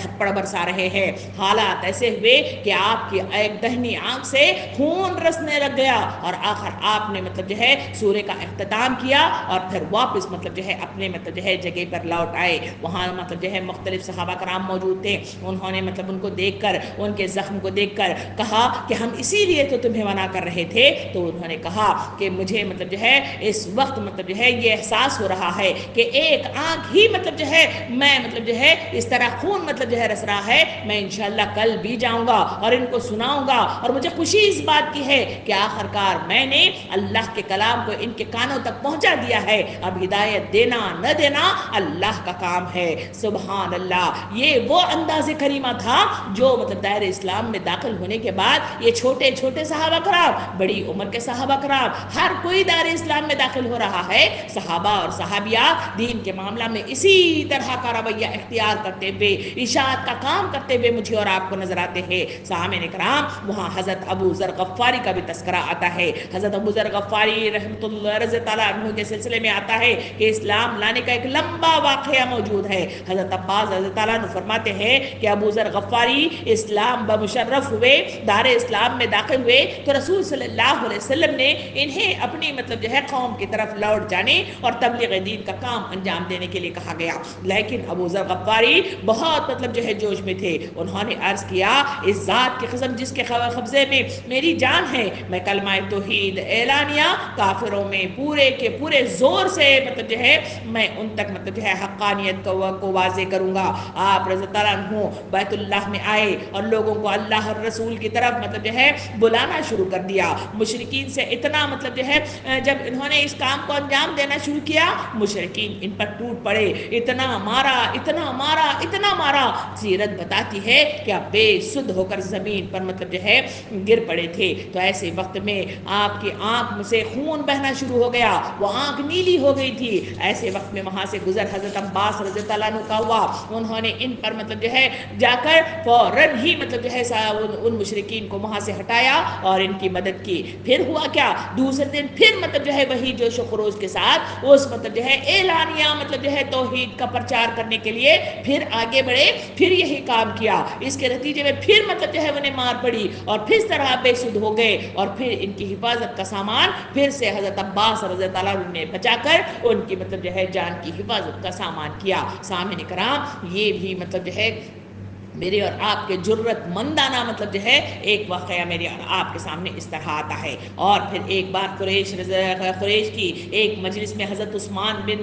تھپڑ برسا رہے ہیں. حالات ایسے ہوئے کہ آپ کی ایک دہنی آنکھ سے خون رسنے لگ گیا اور آخر آپ نے مطلب جو ہے سورے کا اختتام کیا اور پھر واپس مطلب جو ہے اپنے مطلب جو ہے جگہ پر لوٹ آئے. وہاں مطلب جو ہے مختلف صحابہ کرام موجود تھے. انہوں نے مطلب ان کو دیکھ کر, ان کے زخم کو دیکھ کر کہا کہ ہم اسی لیے تو تمہیں منع کر رہے تھے. تو انہوں نے کہا کہ مجھے مطلب جو ہے اس وقت مطلب جو ہے یہ احساس ہو رہا ہے کہ ایک آنکھ ہی مطلب جو ہے میں مطلب جو ہے اس طرح خون مطلب جو ہے رس رہا ہے. میں انشاءاللہ کل بھی جاؤں گا اور ان کو سناؤں گا, اور مجھے خوشی اس بات کی ہے کہ آخر کار میں نے اللہ کے کلام کو ان کے کانوں تک پہنچا دیا ہے. اب ہدایت دینا نہ دینا اللہ کا کام ہے. سبحان اللہ. یہ وہ انداز کریمہ تھا جو مطلب دائرہ اسلام میں داخل ہونے کے بعد یہ چھوٹے چھوٹے صحابہ کرام, بڑی عمر کے صحابہ کرام, ہر کوئی دائرہ اسلام میں داخل ہو رہا ہے. صحابہ اور صحابیات دین کے معاملہ میں اسی طرح کا رویہ اختیار کرتے ہوئے, ارشاد کا کام کرتے ہوئے مجھے اور آپ کو نظر آتے ہیں. سامعین کرام, وہاں حضرت ابو ذر غفاری کا بھی تذکرہ آتا ہے. حضرت ابو ذر غفاری رحمۃ اللہ رضی اللہ عنہ کے سلسلے میں آتا ہے کہ اسلام لانے کا ایک لمبا واقعہ موجود ہے. حضرت عباس رضی اللہ عنہ فرماتے ہیں کہ ابو ذر غفاری اسلام بمشرف ہوئے, دار اسلام میں داخل ہوئے, تو رسول صلی اللہ علیہ وسلم نے انہیں اپنی مطلب جو ہے قوم کی طرف لوٹ جانے اور تبلیغ دین کا کام انجام دینے کے لیے کہا گیا. لیکن ابو ذر غفاری بہت مطلب جو ہے جوش میں تھے. انہوں نے عرض کیا, اس ذات کی قسم جس کے قبضے میں میری جان ہے, میں کلمہ توحید اعلانیہ کافروں میں پورے کے پورے زور سے مطلب جو ہے میں ان تک مطلب جو ہے حقانیت کو واضح کروں گا. آپ رضی اللہ عنہ بیت اللہ میں آئے اور لوگوں کو اللہ اور رسول کی طرف مطلب جو ہے بلانا شروع کر دیا. مشرکین سے اتنا مطلب جو ہے جب انہوں نے اس کام کو انجام دینا شروع کیا, مشرکین ان پر ٹوٹ پڑے, اتنا مارا اتنا مارا اتنا مارا. سیرت بتاتی ہے کہ آپ بے سدھ ہو کر زمین پر مطلب جو ہے گر پڑے تھے. تو ایسے وقت میں آپ کی آنکھ میں سے خون بہنا شروع ہو گیا, وہ آنکھ نیلی ہو گئی تھی. ایسے وقت میں وہاں سے گزر حضرت عباس رضی اللہ عنہ کا ہوا. انہوں نے ان پر مطلب جو ہے جا کر فوراً ہی مطلب جو ہے ان مشرکین کو وہاں سے ہٹایا اور ان کی مدد کی. پھر ہوا کیا, دوسرے دن پھر مطلب جو ہے وہی جوش و خروش کے ساتھ اس مطلب جو ہے اعلانیہ مطلب جو ہے توحید کا پرچار کرنے کے لیے پھر آگے بڑھے, پھر یہی کام کیا. اس کے نتیجے میں پھر مطلب جو ہے انہیں مار پڑی اور پھر اس طرح بے سدھ ہو گئے, اور پھر ان کی حفاظت کا سامان پھر سے حضرت عباس رضی اللہ عنہ نے بچا کر ان کی مطلب جو ہے جان کی حفاظت کا سامان کیا. سامعین کرام, یہ بھی مطلب جو ہے میرے اور آپ کے جرت مندانہ مطلب جو ہے ایک واقعہ میرے اور آپ کے سامنے اس طرح آتا ہے. اور پھر ایک بار قریش کی ایک مجلس میں حضرت عثمان بن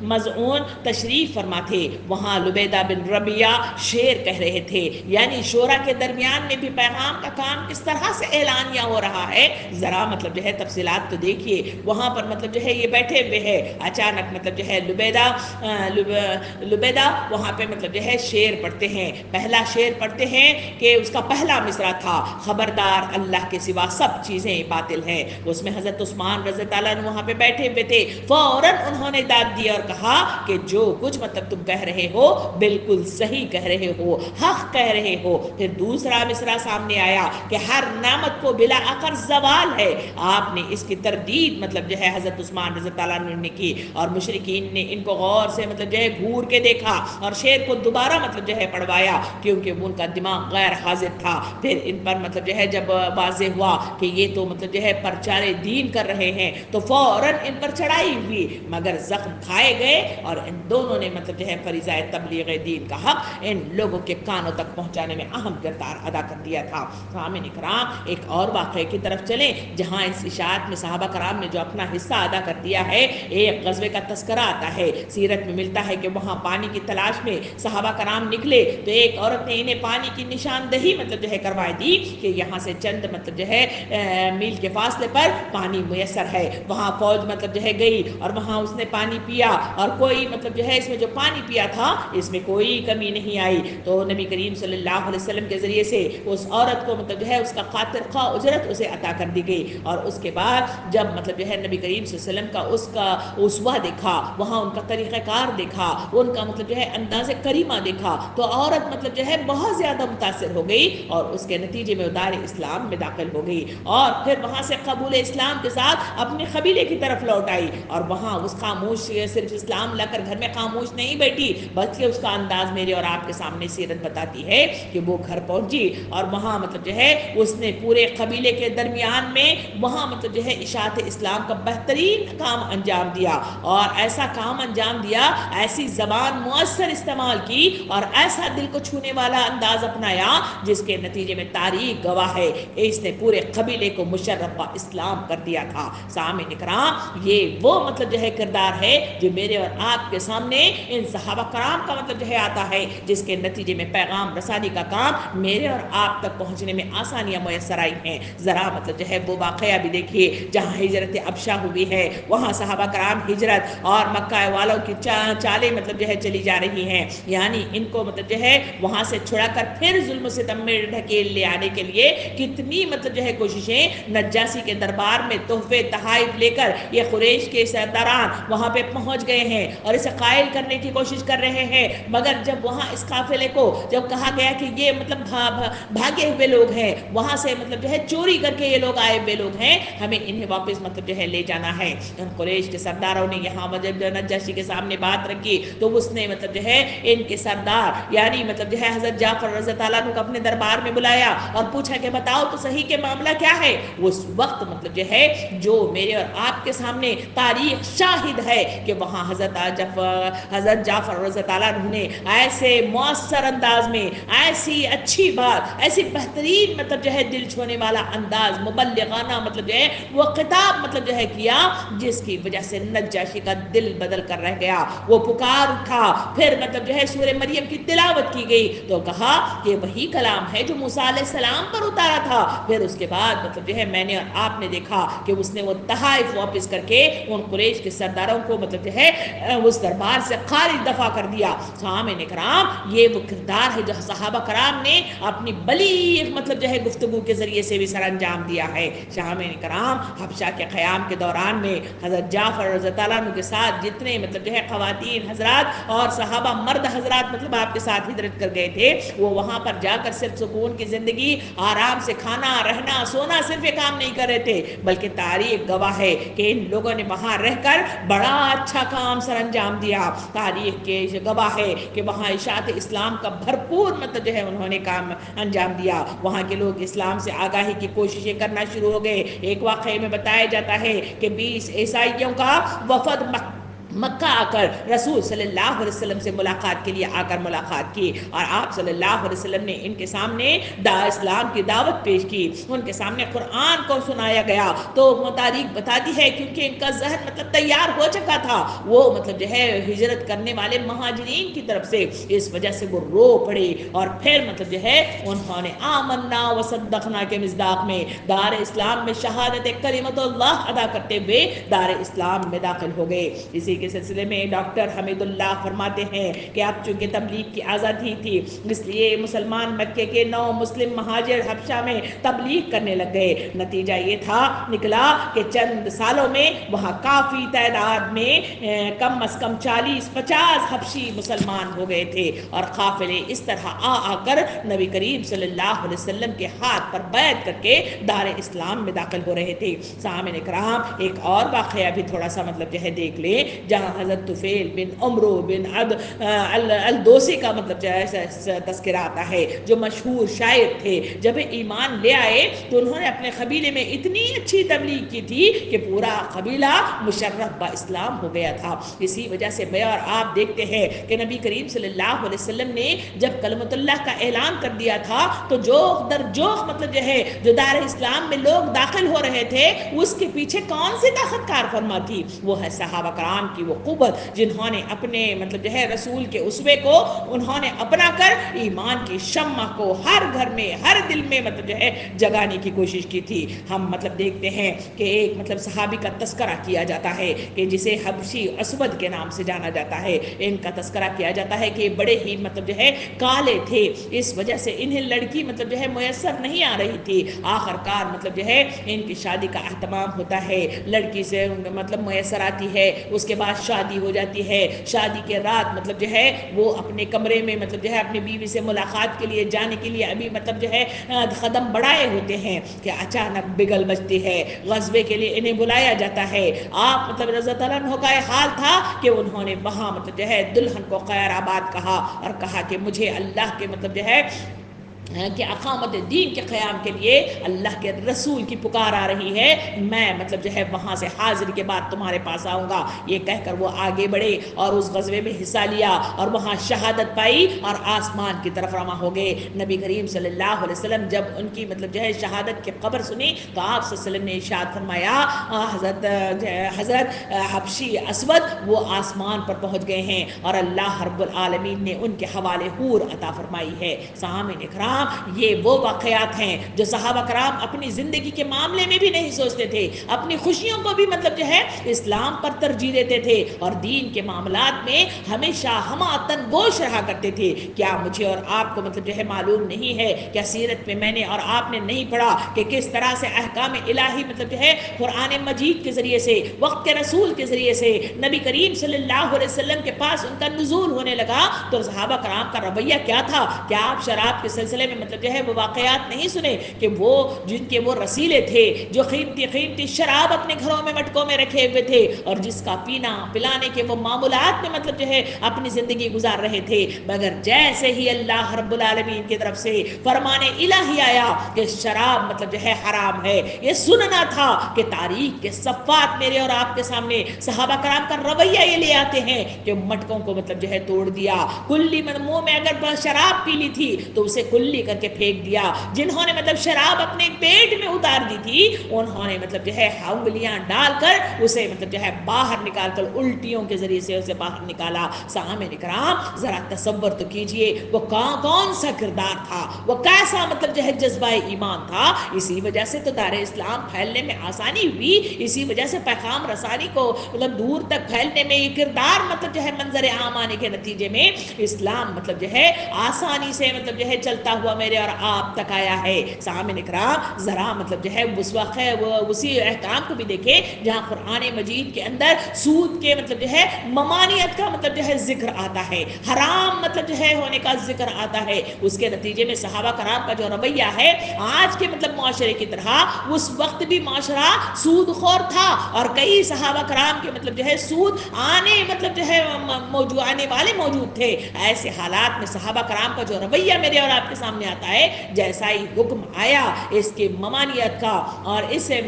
مظعون تشریف فرما تھے. وہاں لبیدہ بن ربیعہ شعر کہہ رہے تھے, یعنی شورا کے درمیان میں بھی پیغام کا کام کس طرح سے اعلانیہ ہو رہا ہے. ذرا مطلب جو ہے تفصیلات تو دیکھیے. وہاں پر مطلب جو ہے یہ بیٹھے ہوئے ہیں, اچانک مطلب جو ہے لبیدہ وہاں پہ مطلب جو ہے شعر شعر پڑھتے ہیں. پہلا شعر پڑھتے ہیں کہ اس کا پہلا مصرع تھا خبردار اللہ کے سوا سب چیزیں باطل ہیں. اس میں حضرت عثمان رضی اللہ عنہ وہاں پہ بیٹھے ہوئے تھے. فوراً انہوں نے داد دی اور کہا کہ جو کچھ مطلب تم کہہ رہے ہو بالکل صحیح کہہ رہے ہو, حق کہہ رہے ہو. پھر دوسرا مصرع سامنے آیا کہ ہر نعمت کو بلا آخر زوال ہے. آپ نے اس کی تردید مطلب جو ہے حضرت عثمان رضی اللہ عنہ نے کی, اور مشرکین نے ان کو غور سے مطلب جو ہے گھور کے دیکھا اور شعر کو دوبارہ مطلب جو ہے پڑھوایا, کیونکہ ان کا دماغ غیر حاضر تھا. پھر ان پر مطلب جو ہے جب واضح ہوا کہ یہ تو مطلب جو ہے پرچار دین کر رہے ہیں, تو فوراً ان پر چڑھائی ہوئی, مگر زخم کھائے گئے اور ان دونوں نے مطلب جو ہے فریضہ تبلیغ دین کا حق ان لوگوں کے کانوں تک پہنچانے میں اہم کردار ادا کر دیا تھا. سامعین کرام, ایک اور واقعے کی طرف چلیں جہاں اس اشاعت میں صحابہ کرام نے جو اپنا حصہ ادا کر دیا ہے. ایک غزوے کا تذکرہ آتا ہے, سیرت میں ملتا ہے کہ وہاں پانی کی تلاش میں صحابہ کرام نکلے تو ایک عورت نے انہیں پانی کی نشاندہی مطلب جو ہے کروائی دی کہ یہاں سے چند مطلب جو ہے میل کے فاصلے پر پانی میسر ہے. وہاں فوج مطلب جو ہے گئی اور وہاں اس نے پانی پیا, اور کوئی مطلب جو ہے اس میں جو پانی پیا تھا اس میں کوئی کمی نہیں آئی. تو نبی کریم صلی اللہ علیہ وسلم کے ذریعے سے اس عورت کو مطلب جو ہے اس کا قاطر خواہ اجرت اسے عطا کر دی گئی. اور اس کے بعد جب مطلب جو ہے نبی کریم صلی اللہ علیہ وسلم کا اسوہ دیکھا, وہاں ان کا طریقہ کار دیکھا, ان کا مطلب جو ہے انداز کریمہ دیکھا, تو عورت مطلب جو ہے بہت زیادہ متاثر ہو گئی اور اس کے نتیجے میں دار اسلام میں داخل ہو گئی, اور پھر وہاں سے قبول اسلام کے ساتھ اپنے قبیلے کی طرف لوٹ آئی. اور وہاں اس خاموش صرف اسلام لا کر گھر میں خاموش نہیں بیٹھی, بلکہ اس کا انداز میرے اور آپ کے سامنے سیرت بتاتی ہے کہ وہ گھر پہنچی اور وہاں مطلب جو ہے اس نے پورے قبیلے کے درمیان میں وہاں مطلب جو ہے اشاعت اسلام کا بہترین کام انجام دیا, اور ایسا کام انجام دیا, ایسی زبان مؤثر استعمال کی اور ایسا دل کو چھونے والا انداز اپنایا جس کے نتیجے میں تاریخ گواہ ہے اس نے پورے قبیلے کو مشرف اسلام کر دیا تھا. سامعین کرام, یہ وہ مطلب جو ہے کردار ہے جو میرے اور آپ کے سامنے ان صحابہ کرام کا مطلب جو ہے آتا ہے, جس کے نتیجے میں پیغام رسانی کا کام میرے اور آپ تک پہنچنے میں آسانیاں میسر آئی ہیں. ذرا مطلب جو ہے وہ واقعہ بھی دیکھیے جہاں ہجرت ابشا ہوئی ہے, وہاں صحابہ کرام ہجرت اور مکہ والوں کی چالیں مطلب جو ہے چلی جا رہی ہیں, یعنی ان کو مطلب جو ہے وہاں سے چھڑا کر پھر ظلم و ستم میں ڈھکیل لے آنے کے لیے کتنی مطلب جو ہے کوششیں. نجاشی کے دربار میں تحفے تحائف لے کر یہ قریش کے سرداران وہاں پہ پہنچ گئے ہیں اور اسے قائل کرنے کی کوشش کر رہے ہیں, مگر جب وہاں اس قافلے کو جب کہا گیا کہ یہ مطلب بھاگے ہوئے لوگ ہیں, وہاں سے مطلب جو ہے چوری کر کے یہ لوگ آئے ہوئے لوگ ہیں, ہمیں انہیں واپس مطلب جو ہے لے جانا ہے. ان قریش کے سرداروں نے یہاں جب نجاشی کے سامنے بات رکھی تو اس نے مطلب جو ہے ان کے سردار یعنی مطلب جو ہے حضرت جعفر رضی اللہ عنہ کو اپنے دربار میں بلایا اور پوچھا کہ بتاؤ تو صحیح کہ معاملہ کیا ہے. اس وقت مطلب جو ہے جو میرے اور آپ کے سامنے تاریخ شاہد ہے کہ وہاں حضرت جعفر رضی اللہ عنہ نے ایسے مؤثر انداز میں ایسی اچھی بات, ایسی بہترین مطلب جو ہے دل چھونے والا انداز مبلغانہ مطلب جو ہے وہ خطاب مطلب جو ہے کیا جس کی وجہ سے نجاشی کا دل بدل کر رہ گیا. وہ پکار اٹھا, پھر مطلب جو ہے سورہ مریم کی تلاوت کی گئی تو کہا کہ وہی کلام ہے جو موسیٰ علیہ السلام پر اتارا تھا. پھر اس کے بعد مطلب جو ہے میں نے اور آپ نے دیکھا کہ اس نے وہ تحائف واپس کر کے ان قریش کے سرداروں کو مطلب جو ہے اس دربار سے خارج دفع کر دیا. سامعین کرام, یہ وہ کردار ہے جو صحابہ کرام نے اپنی بلیغ مطلب جو ہے گفتگو کے ذریعے سے بھی سر انجام دیا ہے. سامعین کرام, حبشہ کے قیام کے دوران میں حضرت جعفر رضی اللہ عنہ کے ساتھ جتنے مطلب جو ہے خواتین حضرات اور صحابہ مرد حضرات مطلب آپ کے ساتھ ہجرت کر گئے تھے, وہ وہاں پر جا کر صرف سکون کی زندگی, آرام سے کھانا رہنا سونا صرف یہ کام نہیں کر رہے تھے, بلکہ تاریخ گواہ ہے کہ ان لوگوں نے وہاں رہ کر بڑا اچھا کام سر انجام دیا. تاریخ کے گواہ ہے کہ وہاں اشاعت اسلام کا بھرپور مطلب جو ہے انہوں نے کام انجام دیا. وہاں کے لوگ اسلام سے آگاہی کی کوششیں کرنا شروع ہو گئے. ایک واقعے میں بتایا جاتا ہے کہ 20 عیسائیوں کا وفد مکہ آ کر رسول صلی اللہ علیہ وسلم سے ملاقات کے لیے آ کر ملاقات کی, اور آپ صلی اللہ علیہ وسلم نے ان کے سامنے اسلام کی دعوت پیش کی, ان کے سامنے قرآن کو سنایا گیا. تو تاریخ بتاتی ہے کیونکہ ان کا ذہن مطلب تیار ہو چکا تھا, وہ مطلب جو ہے ہجرت کرنے والے مہاجرین کی طرف سے, اس وجہ سے وہ رو پڑے اور پھر مطلب جو ہے انہوں نے آمنا وصدقنا کے مصداق میں دار اسلام میں شہادت کلمت اللہ ادا کرتے ہوئے دار اسلام میں داخل ہو گئے. اسی کے سلسلے میں ڈاکٹر حمید اللہ فرماتے ہیں کہ اب چونکہ تبلیغ کی آزادی تھی اس لیے مسلمان مکے کے 9 مسلم مہاجر حبشہ میں تبلیغ کرنے لگ گئے۔ نتیجہ یہ نکلا کہ چند سالوں میں وہاں کافی تعداد میں کم از کم 40-50 حبشی مسلمان ہو گئے تھے، اور قافلے اس طرح آ کر نبی کریم صلی اللہ علیہ وسلم کے ہاتھ پر بیعت کر کے دار اسلام میں داخل ہو رہے تھے۔ سامعین کرام ایک اور واقعہ بھی تھوڑا سا دیکھ لیں، جہاں حضرت طفیل بن عمرو بن الدوسی کا تذکرہ آتا ہے، جو مشہور شاعر تھے۔ جب ایمان لے آئے تو انہوں نے اپنے قبیلے میں اتنی اچھی تبلیغ کی تھی کہ پورا قبیلہ مشرف با اسلام ہو گیا تھا۔ اسی وجہ سے اور آپ دیکھتے ہیں کہ نبی کریم صلی اللہ علیہ وسلم نے جب کلمۃ اللہ کا اعلان کر دیا تھا تو جوخ در جوخ جو دار اسلام میں لوگ داخل ہو رہے تھے، اس کے پیچھے کون سی طاقت کار فرما تھی؟ وہ ہے صحابہ کرام کی وہ قوت، جنہوں نے اپنے رسول کے اسوے کو انہوں نے اپنا کر ایمان کی شمع کو ہر گھر میں ہر دل میں جگانے کی کوشش کی تھی۔ ہم دیکھتے ہیں کہ ایک صحابی کا تذکرہ کیا جاتا ہے کہ جسے حبشی اسود کے نام سے جانا جاتا ہے۔ ان کا تذکرہ کیا جاتا ہے کہ بڑے ہی کالے تھے، اس وجہ سے انہیں لڑکی میسر نہیں آ رہی تھی۔ آخر کار ان کی شادی کا اہتمام ہوتا ہے، لڑکی سے میسر آتی ہے، اس کے بعد شادی ہو جاتی ہے۔ شادی کے رات وہ اپنے کمرے میں اپنی بیوی سے ملاقات کے لیے جانے کے لیے ابھی قدم بڑھائے ہوتے ہیں کہ اچانک بگل بجتی ہے، غزوے کے لیے انہیں بلایا جاتا ہے۔ آپ رضی اللہ عنہ کا حال تھا کہ انہوں نے وہاں دلہن کو خیر آباد کہا اور کہا کہ مجھے اللہ کے کہ اقامت دین کے قیام کے لیے اللہ کے رسول کی پکار آ رہی ہے، میں وہاں سے حاضری کے بعد تمہارے پاس آؤں گا۔ یہ کہہ کر وہ آگے بڑھے اور اس غزوے میں حصہ لیا اور وہاں شہادت پائی اور آسمان کی طرف رواں ہو گئے۔ نبی کریم صلی اللہ علیہ وسلم جب ان کی شہادت کی خبر سنی تو آپ صلی اللہ علیہ وسلم نے ارشاد فرمایا حضرت حبشی اسود وہ آسمان پر پہنچ گئے ہیں اور اللہ رب العالمین نے ان کے حوالے حور عطا فرمائی ہے۔ سامعین اکرام یہ وہ واقعات ہیں جو صحابہ کرام اپنی زندگی کے معاملے میں بھی نہیں سوچتے تھے، اپنی خوشیوں کو بھی اسلام پر ترجیح دیتے تھے اور دین کے معاملات میں ہمیشہ ہماتن گوش رہا کرتے تھے۔ کیا مجھے اور آپ کو معلوم نہیں ہے؟ کیا سیرت میں میں نے اور آپ نے نہیں پڑھا کہ کس طرح سے احکام الہی قرآن مجید کے ذریعے سے، وقت کے رسول کے ذریعے سے نبی کریم صلی اللہ علیہ وسلم کے پاس ان کا نزول ہونے لگا تو صحابہ کرام کا رویہ کیا تھا؟ کیا آپ شراب کے سلسلے میں وہ واقعات نہیں سنے کہ وہ جن کے وہ رسیلے تھے جو قیمتی شراب اپنے گھروں میں مٹکوں میں رکھے ہوئے تھے اور جس کا پینا پلانے کے وہ معمولات میں اپنی زندگی گزار رہے تھے، مگر جیسے ہی اللہ رب العالمین کی طرف سے فرمان الہی آیا کہ شراب حرام ہے، یہ سننا تھا کہ تاریخ کے صفات میرے اور آپ کے سامنے صحابہ کرام کا رویہ یہ لے آتے ہیں کہ مٹکوں کو توڑ دیا، کلی منہ میں اگر شراب پی لی تھی تو اسے کلی کر کے پھینک دیا، جنہوں نے شراب اپنے پیٹ میں اتار دی تھی انہوں نے انگلیاں ڈال کر اسے باہر نکال کر الٹیوں کے ذریعے سے اسے باہر نکالا۔ سامعین کرام ذرا تصور تو کیجئے وہ کون سا کردار تھا، وہ کیسا جذبہ ایمان تھا۔ اسی وجہ سے تو دار اسلام پھیلنے میں آسانی ہوئی، اسی وجہ سے پیغام رسانی کو دور تک پھیلنے میں یہ کردار منظر عام آنے کے نتیجے میں اسلام آسانی سے چلتا ہوا میرے اور آپ تک آیا ہے۔ سامعین اکرام ذرا اس وقت اسی احکام کو بھی دیکھیں جہاں قرآن مجید کے اندر سود کے ممانعت کا ذکر آتا ہے، حرام ہونے کا ذکر آتا ہے۔ اس کے نتیجے میں صحابہ کرام کا جو رویہ ہے آج کے معاشرے کی طرح اس وقت بھی معاشرہ سود خور تھا اور کئی صحابہ کرام کے سود آنے آنے والے موجود تھے۔ ایسے حالات میں صحابہ کرام کا جو رویہ میرے اور آپ کے سامنے آتا ہے، جیسا ہی حکم آیا اس کی ممانعت کا اور اسے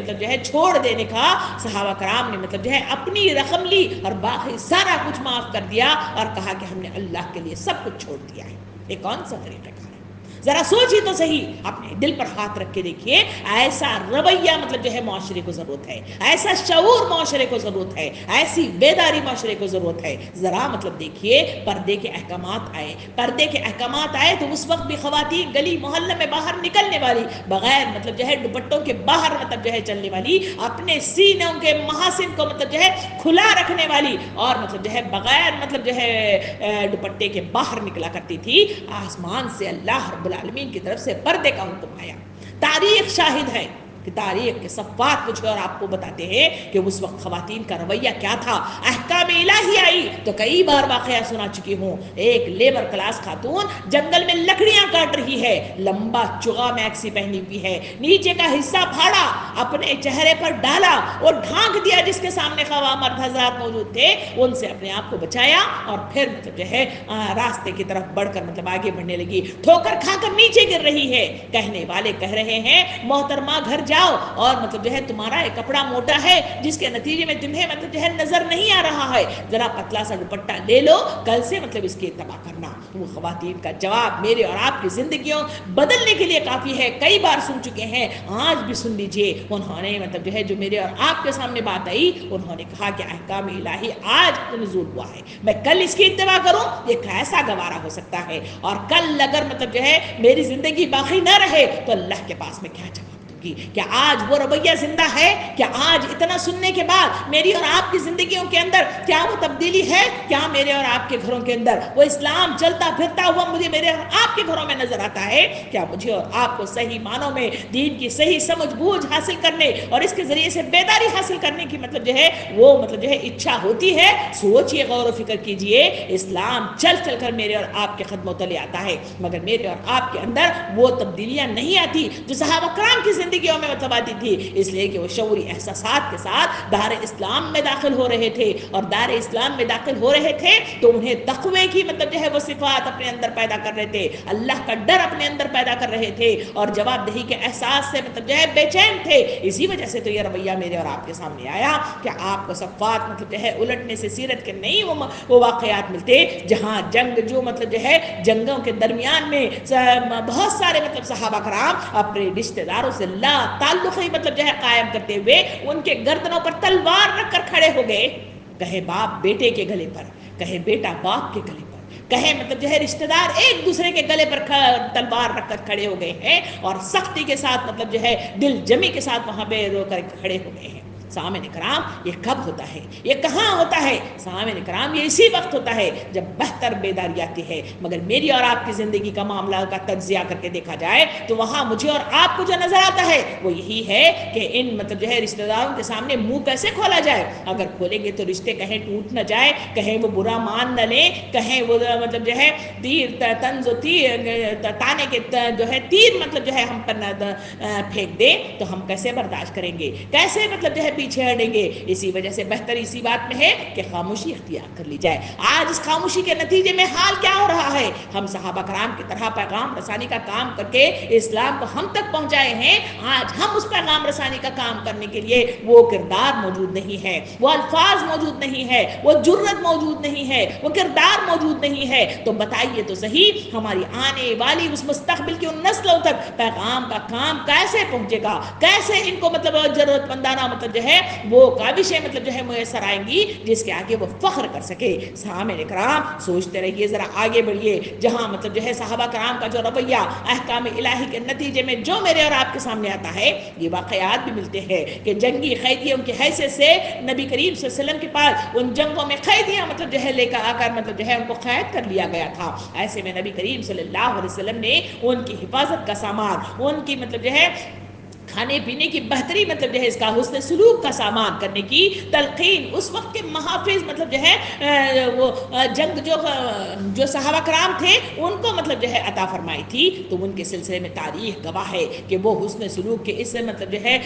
چھوڑ دینے کا، صحابہ کرام نے اپنی رقم لی اور باقی سارا کچھ معاف کر دیا اور کہا کہ ہم نے اللہ کے لیے سب کچھ چھوڑ دیا ہے۔ یہ کون سا طریقہ کار ہے؟ ذرا سوچیے تو صحیح، اپنے دل پر ہاتھ رکھ کے دیکھیے، ایسا رویہ مطلب جو ہے معاشرے کو ضرورت ہے، ایسا شعور معاشرے کو ضرورت ہے، ایسی بیداری معاشرے کو ضرورت ہے۔ ذرا مطلب دیکھیے پردے کے احکامات آئے، پردے کے احکامات آئے تو اس وقت بھی خواتین گلی محلے میں باہر نکلنے والی، بغیر مطلب جو ہے دوپٹوں کے باہر مطلب جو ہے چلنے والی، اپنے سینوں کے محاسن کو مطلب جو ہے کھلا رکھنے والی، اور مطلب جو ہے بغیر مطلب جو ہے دوپٹے کے باہر نکلا کرتی تھی۔ آسمان سے اللہ رب العالمین کی طرف سے پردے کا حکم آیا۔ تاریخ شاہد ہے کہ تاریخ کے صفحات مجھے اور آپ کو بتاتے ہیں کہ اس وقت خواتین کا رویہ کیا تھا۔ احکام الہی آئی تو کئی بار واقعہ سنا چکی ہوں، ایک لیبر کلاس خاتون جنگل میں لکڑیاں کاٹ رہی ہے، لمبا چغا میکسی پہنی ہوئی ہے، نیچے کا حصہ پھاڑا، اپنے چہرے پر ڈالا اور ڈھانک دیا، جس کے سامنے خواہ مرد حضرات موجود تھے ان سے اپنے آپ کو بچایا، اور پھر مطلب جو ہے راستے کی طرف بڑھ کر مطلب آگے بڑھنے لگی، ٹھوکر کھا کر نیچے گر رہی ہے۔ کہنے والے کہہ رہے ہیں محترمہ گھر جاؤ، اور مطلب جو ہے تمہارا ایک کپڑا موٹا ہے جس کے نتیجے میں تمہیں مطلب جو ہے نظر نہیں آ رہا ہے، ذرا پتلا سا دوپٹہ لے لو، کل سے مطلب اس کی اتباع کرنا۔ وہ خواتین کا جواب میرے اور آپ کی زندگیوں بدلنے کے لیے کافی ہے، کئی بار سن چکے ہیں، آج بھی سن لیجئے۔ انہوں نے مطلب جو ہے جو میرے اور آپ کے سامنے بات آئی، انہوں نے کہا کہ احکام الہی آج نزول ہوا ہے، میں کل اس کی اتباع کروں، یہ کیسا گوارا ہو سکتا ہے؟ اور کل اگر مطلب جو ہے میری زندگی باقی نہ رہے تو اللہ کے پاس میں کیا جواب؟ کیا آج وہ رویہ زندہ ہے؟ کیا آج اتنا سننے کے بعد میری اور آپ کی زندگیوں کے اندر کیا وہ تبدیلی ہے؟ کیا میرے اور آپ کے گھروں کے اندر وہ اسلام چلتا پھرتا ہوا مجھے میرے اور آپ کے گھروں میں نظر آتا ہے؟ کیا مجھے اور آپ کو صحیح معنوں میں دین کی صحیح سمجھ بوجھ حاصل کرنے اور اس کے ذریعے سے بیداری حاصل کرنے کی مطلب جو ہے وہ مطلب جو ہے اچھا ہوتی ہے؟ سوچئے، غور و فکر کیجئے۔ اسلام چل چل کر میرے اور آپ کے قدموں تلے آتا ہے، مگر میرے اور آپ کے اندر وہ تبدیلیاں نہیں آتی جو صحابہ کرام کی زندگیوں میں مطلب آتی تھی، اس لیے کہ وہ شعوری احساسات کے ساتھ دار اسلام میں داخل ہو رہے تھے، اور دار اسلام میں داخل ہو رہے تھے تو انہیں تقوی کی مطلب جو ہے وہ صفات اپنے اندر پیدا کر رہے تھے، اللہ کا ڈر اپنے اندر پیدا کر رہے تھے، اور جواب دہی کے احساس سے مطلب جو ہے بے چین تھے۔ اسی وجہ سے تو یہ رویہ میرے اور آپ کے سامنے آیا کہ آپ کو صفات مطلب جو ہے الٹنے سے سیرت کے نہیں وہ واقعات ملتے جہاں جنگ جو مطلب جو ہے جنگوں کے درمیان میں بہت سارے مطلب صحابہ کرام اپنے رشتہ داروں سے لا تعلق ہی مطلب جو ہے قائم کرتے ہوئے ان کے گردنوں پر تلوار رکھ کر کھڑے ہو گئے، کہے باپ بیٹے کے گلے پر، کہے بیٹا باپ کے گلے پر، کہے مطلب جو ہے رشتہ دار ایک دوسرے کے گلے پر تلوار رکھ کر کھڑے ہو گئے ہیں، اور سختی کے ساتھ مطلب جو ہے دل جمی کے ساتھ وہاں پہ رو کر کھڑے ہو گئے ہیں۔ سامعین کرام، یہ کب ہوتا ہے؟ یہ کہاں ہوتا ہے؟ سامعین کرام، یہ اسی وقت ہوتا ہے جب بہتر بیداری آتی ہے۔ مگر میری اور آپ کی زندگی کا معاملہ کا تجزیہ کر کے دیکھا جائے تو وہاں مجھے اور آپ کو جو نظر آتا ہے وہ یہی ہے کہ ان مطلب جو ہے رشتہ داروں کے سامنے منہ کیسے کھولا جائے۔ اگر کھولیں گے تو رشتے کہیں ٹوٹ نہ جائے، کہیں وہ برا مان نہ لیں، کہیں وہ مطلب جو ہے تیر تنز و تانے کے جو ہے تیر مطلب جو ہے ہم پر پھینک دے تو ہم کیسے برداشت کریں گے، کیسے مطلب جو ہے پیچھے ہٹیں گے؟ اسی وجہ سے بہتر اسی بات میں ہے کہ خاموشی اختیار کر لی جائے۔ آج اس خاموشی کے نتیجے میں حال کیا ہو رہا ہے؟ ہم صحابہ کرام کی طرح پیغام رسانی کا کام کر کے اسلام کو ہم تک پہنچائے ہیں، آج ہم اس پیغام رسانی کا کام کرنے کے لیے وہ کردار موجود نہیں ہے، وہ الفاظ موجود نہیں ہے، وہ جرت موجود نہیں ہے، وہ کردار موجود نہیں ہے۔ تو بتائیے تو صحیح، ہماری آنے والی اس مستقبل کی ان نسلوں تک پیغام کا کام کیسے پہنچے گا؟ کیسے ان کو مطلب ضرورت مندانہ مطلب جو ہے وہ کاوشیں مطلب جو ہے میسر آئیں گی جس کے آگے وہ فخر کر سکے؟ سامعین کرام، سوچتے رہیے، ذرا آگے بڑھیے۔ جہاں مطلب جو ہے صحابہ کرام کا جو رویہ احکام الہی کے نتیجے میں جو میرے اور آپ کے سامنے آتا ہے، یہ واقعات بھی ملتے ہیں کہ جنگی قیدیوں کی حیثیت سے نبی کریم صلی اللہ علیہ وسلم کے پاس ان جنگوں میں قیدیاں مطلب جو ہے لے کر آ کر مطلب جو ہے ان کو قید کر لیا گیا تھا۔ ایسے میں نبی کریم صلی اللہ علیہ وسلم نے ان کی حفاظت کا سامان، ان کی مطلب جو ہے کھانے پینے کی بہتری مطلب جو ہے اس کا حسن سلوک کا سامان کرنے کی تلقین اس وقت کے محافظ مطلب جو ہے وہ جنگ جو صحابہ کرام تھے ان کو مطلب جو ہے عطا فرمائی تھی۔ تو ان کے سلسلے میں تاریخ گواہ ہے کہ وہ حسن سلوک کے اس مطلب جو ہے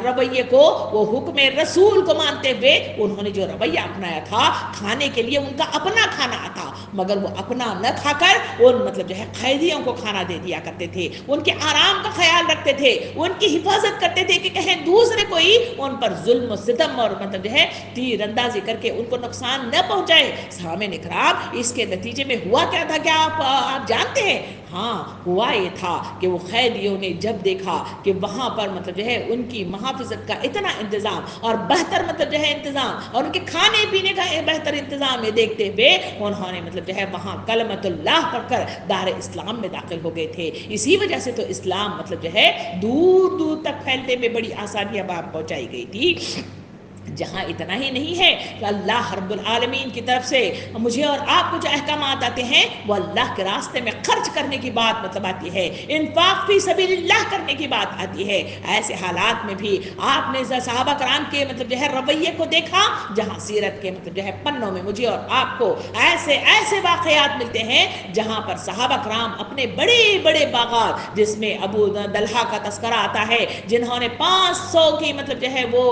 رویے کو، وہ حکم رسول کو مانتے ہوئے انہوں نے جو رویہ اپنایا تھا، کھانے کے لیے ان کا اپنا کھانا آتا، مگر وہ اپنا نہ کھا کر ان مطلب جو ہے قیدیوں کو کھانا دے دیا کرتے تھے، ان کے آرام کا خیال رکھتے تھے، ان کی حفاظت کرتے تھے کہ کہیں دوسرے کوئی ان پر ظلم و ستم اور مطلب جو ہے تیر اندازی کر کے ان کو نقصان نہ پہنچائے۔ سامعین اکرام، اس کے نتیجے میں ہوا کیا تھا؟ کیا آپ جانتے ہیں؟ ہاں، ہوا یہ تھا کہ وہ قیدیوں نے جب دیکھا کہ وہاں پر مطلب جو ہے ان کی محافظت کا اتنا انتظام اور بہتر مطلب جو ہے انتظام اور ان کے کھانے پینے کا بہتر انتظام ہے، دیکھتے ہوئے انہوں نے مطلب جو ہے وہاں کلمۃ اللہ پڑھ کر دار اسلام میں داخل ہو گئے تھے۔ اسی وجہ سے تو اسلام مطلب جو ہے دور دور تک پھیلنے میں بڑی آسانیاں پہنچائی گئی تھی۔ جہاں اتنا ہی نہیں ہے کہ اللہ رب العالمین کی طرف سے مجھے اور آپ کو جو احکامات آتے ہیں وہ اللہ کے راستے میں خرچ کرنے کی بات مطلب آتی ہے، انفاق فی سبیل اللہ کرنے کی بات آتی ہے۔ ایسے حالات میں بھی آپ نے صحابہ کرام کے مطلب جو ہے رویے کو دیکھا، جہاں سیرت کے مطلب جو ہے پنوں میں مجھے اور آپ کو ایسے واقعات ملتے ہیں جہاں پر صحابہ کرام اپنے بڑے بڑے باغات، جس میں ابو طلحہ کا تذکرہ آتا ہے جنہوں نے 500 کی مطلب جو ہے وہ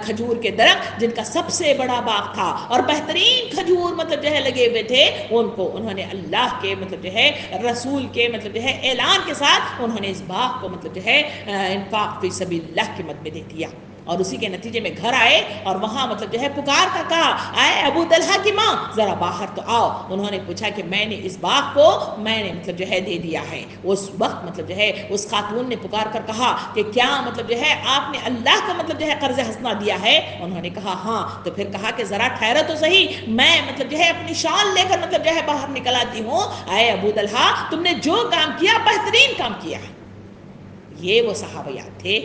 کھجور کے درخت جن کا سب سے بڑا باغ تھا اور بہترین کھجور مطلب جو ہے لگے ہوئے تھے، ان کو انہوں نے اللہ کے مطلب جو ہے رسول کے مطلب جو ہے اعلان کے ساتھ انہوں نے اس باغ کو مطلب جو ہے انفاق فی سبیل اللہ کے مد میں دے دیا۔ اور اسی کے نتیجے میں گھر آئے اور وہاں مطلب جو ہے پکار کر کہا، اے ابو طلحہ کی ماں ذرا باہر تو آؤ۔ انہوں نے پوچھا کہ میں نے اس باغ کو میں نے مطلب جو ہے دے دیا ہے۔ اس وقت مطلب جو ہے اس خاتون نے پکار کر کہا کہ کیا مطلب جو ہے آپ نے اللہ کا مطلب جو ہے قرض حسنہ دیا ہے؟ انہوں نے کہا ہاں۔ تو پھر کہا کہ ذرا ٹھہرو تو صحیح، میں مطلب جو ہے اپنی شال لے کر مطلب جو ہے باہر نکل آتی ہوں۔ اے ابو طلحہ، تم نے جو کام کیا بہترین کام کیا۔ یہ وہ صحابیات تھے،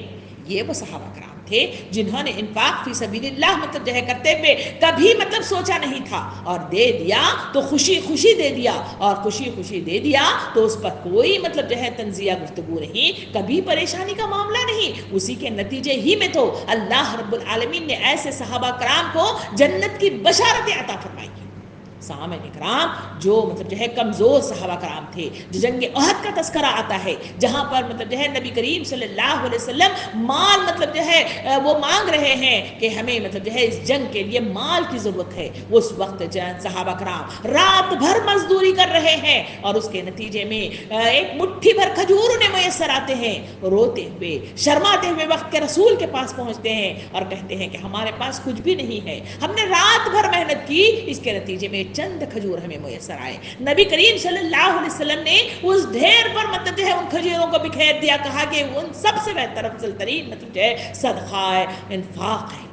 یہ وہ صحابہ کرام تھے جنہوں نے انفاق فی سبیل اللہ مطلب جو ہے کرتے ہوئے کبھی مطلب سوچا نہیں تھا، اور دے دیا تو خوشی خوشی دے دیا، اور خوشی خوشی دے دیا تو اس پر کوئی مطلب جو ہے تنزیہ گفتگو نہیں، کبھی پریشانی کا معاملہ نہیں۔ اسی کے نتیجے ہی میں تو اللہ رب العالمین نے ایسے صحابہ کرام کو جنت کی بشارتیں عطا فرمائی۔ سامعین اکرام، جو مطلب جو ہے کمزور صحابہ کرام تھے، جو جنگ احد کا تذکرہ آتا ہے جہاں پر مطلب جو ہے نبی کریم صلی اللہ علیہ وسلم مال مطلب جو ہے وہ مانگ رہے ہیں کہ ہمیں مطلب جو ہے اس جنگ کے لیے مال کی ضرورت ہے، اس وقت صحابہ کرام رات بھر مزدوری کر رہے ہیں اور اس کے نتیجے میں ایک مٹھی بھر کھجور انہیں میسر آتے ہیں، روتے ہوئے شرماتے ہوئے وقت کے رسول کے پاس پہنچتے ہیں اور کہتے ہیں کہ ہمارے پاس کچھ بھی نہیں ہے، ہم نے رات بھر محنت کی، اس کے نتیجے میں چند کھجور ہمیں میسر آئے۔ نبی کریم صلی اللہ علیہ وسلم نے اس ڈھیر پر مطلب جو ہے ان کھجوروں کو بکھیر دیا، کہا کہ ان سب سے بہتر افضل ترین مطلب جو ہے صدقہ انفاق ہے۔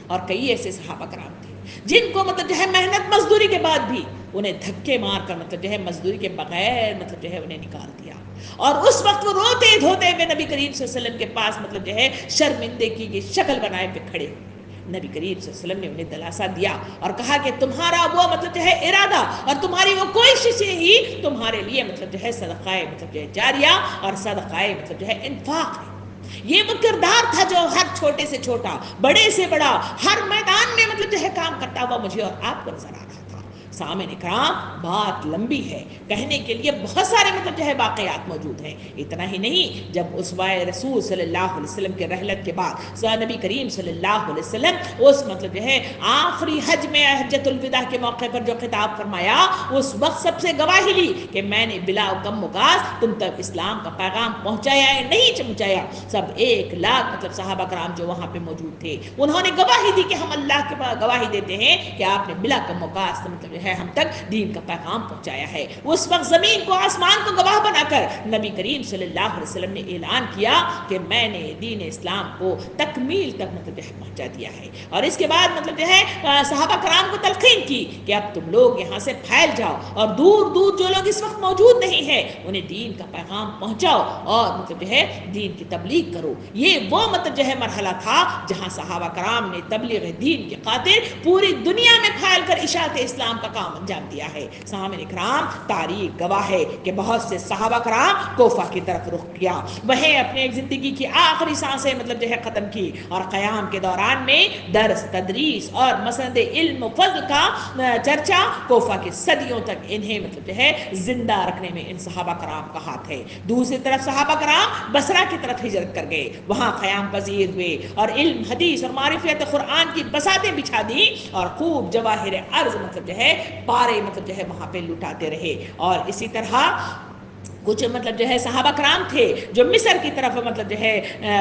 اور کئی ایسے صحابہ کرام تھے جن کو مطلب جو ہے محنت مزدوری کے بعد بھی انہیں دھکے مار کر مطلب جو ہے مزدوری کے بغیر مطلب جو ہے انہیں نکال دیا، اور اس وقت وہ روتے دھوتے ہوئے نبی کریم صلی اللہ علیہ وسلم کے پاس مطلب جو ہے شرمندگی کی شکل بنائے پہ کھڑے ہوئے۔ نبی کریم صلی اللہ علیہ وسلم نے انہیں دلاسا دیا اور کہا کہ تمہارا وہ مطلب جو ہے ارادہ اور تمہاری وہ کوشش ہی تمہارے لیے مطلب جو ہے صدقہ مطلب جو ہے جاریہ اور صدقہ مطلب جو ہے انفاق ہے۔ یہ وہ کردار تھا جو ہر چھوٹے سے چھوٹا، بڑے سے بڑا، ہر میدان میں مطلب جو ہے کام کرتا ہوا مجھے اور آپ کو نظر آ رہا تھا۔ سامعین اکرام، بات لمبی ہے، کہنے کے لیے بہت سارے مطلب جو ہے واقعات موجود ہیں۔ اتنا ہی نہیں، جب اسوہ رسول صلی اللہ علیہ وسلم کے رحلت کے بعد نبی کریم صلی اللہ علیہ وسلم اس مطلب جو ہے آخری حج میں حجۃ الوداع کے موقع پر جو خطاب فرمایا، اس وقت سب سے گواہی لی کہ میں نے بلا کم مکاس تم تک اسلام کا پیغام پہنچایا ہے، نہیں پہنچایا۔ سب 1 لاکھ مطلب صحابہ کرام جو وہاں پہ موجود تھے انہوں نے گواہی دی کہ ہم اللہ کے گواہی دیتے ہیں کہ آپ نے بلا کم مکاس مطلب ہے ہم تک دین کا پیغام پہنچایا ہے۔ اس وقت زمین کو آسمان کو گواہ بنا کر نبی کریم صلی اللہ علیہ وسلم نے اعلان کیا کہ میں نے دین اسلام کو تکمیل تک مطلب پہنچا دیا ہے، اور اس کے بعد مطلب جو ہے صحابہ کرام کو تلقین کی کہ اب تم لوگ یہاں سے پھیل جاؤ اور دور دور جو لوگ اس وقت موجود نہیں ہیں انہیں دین کا پیغام پہنچاؤ اور مطلب جو ہے دین کی تبلیغ کرو۔ یہ وہ مطلب جو ہے مرحلہ تھا جہاں صحابہ کرام نے تبلیغ دین کی خاطر پوری دنیا میں پھیل کر اشاعت اسلام کا کام انجام دیا ہے۔ سامعین اکرام، تاریخ گواہ ہے کہ بہت سے صحابہ کرام کوفہ کی طرف رخ کیا، وہیں اپنے زندگی کی آخری سانسیں مطلب جو ہے ختم کی، اور قیام کے دوران میں درس تدریس اور مسند علم و فضل کا چرچا کوفہ کے صدیوں تک انہیں مطلب جو ہے زندہ رکھنے میں ان صحابہ کرام کا ہاتھ ہے۔ دوسری طرف صحابہ کرام بصرہ کی طرف ہجرت کر گئے، وہاں قیام پذیر ہوئے اور علم حدیث اور معرفت قرآن کی بساتیں بچھا دی اور خوب جواہر ارض مطلب جو ہے پارے مطلب جو ہے وہاں پہ لٹاتے رہے. اور اسی طرح کچھ مطلب جو ہے صحابہ کرام تھے جو مصر کی طرف مطلب جو ہے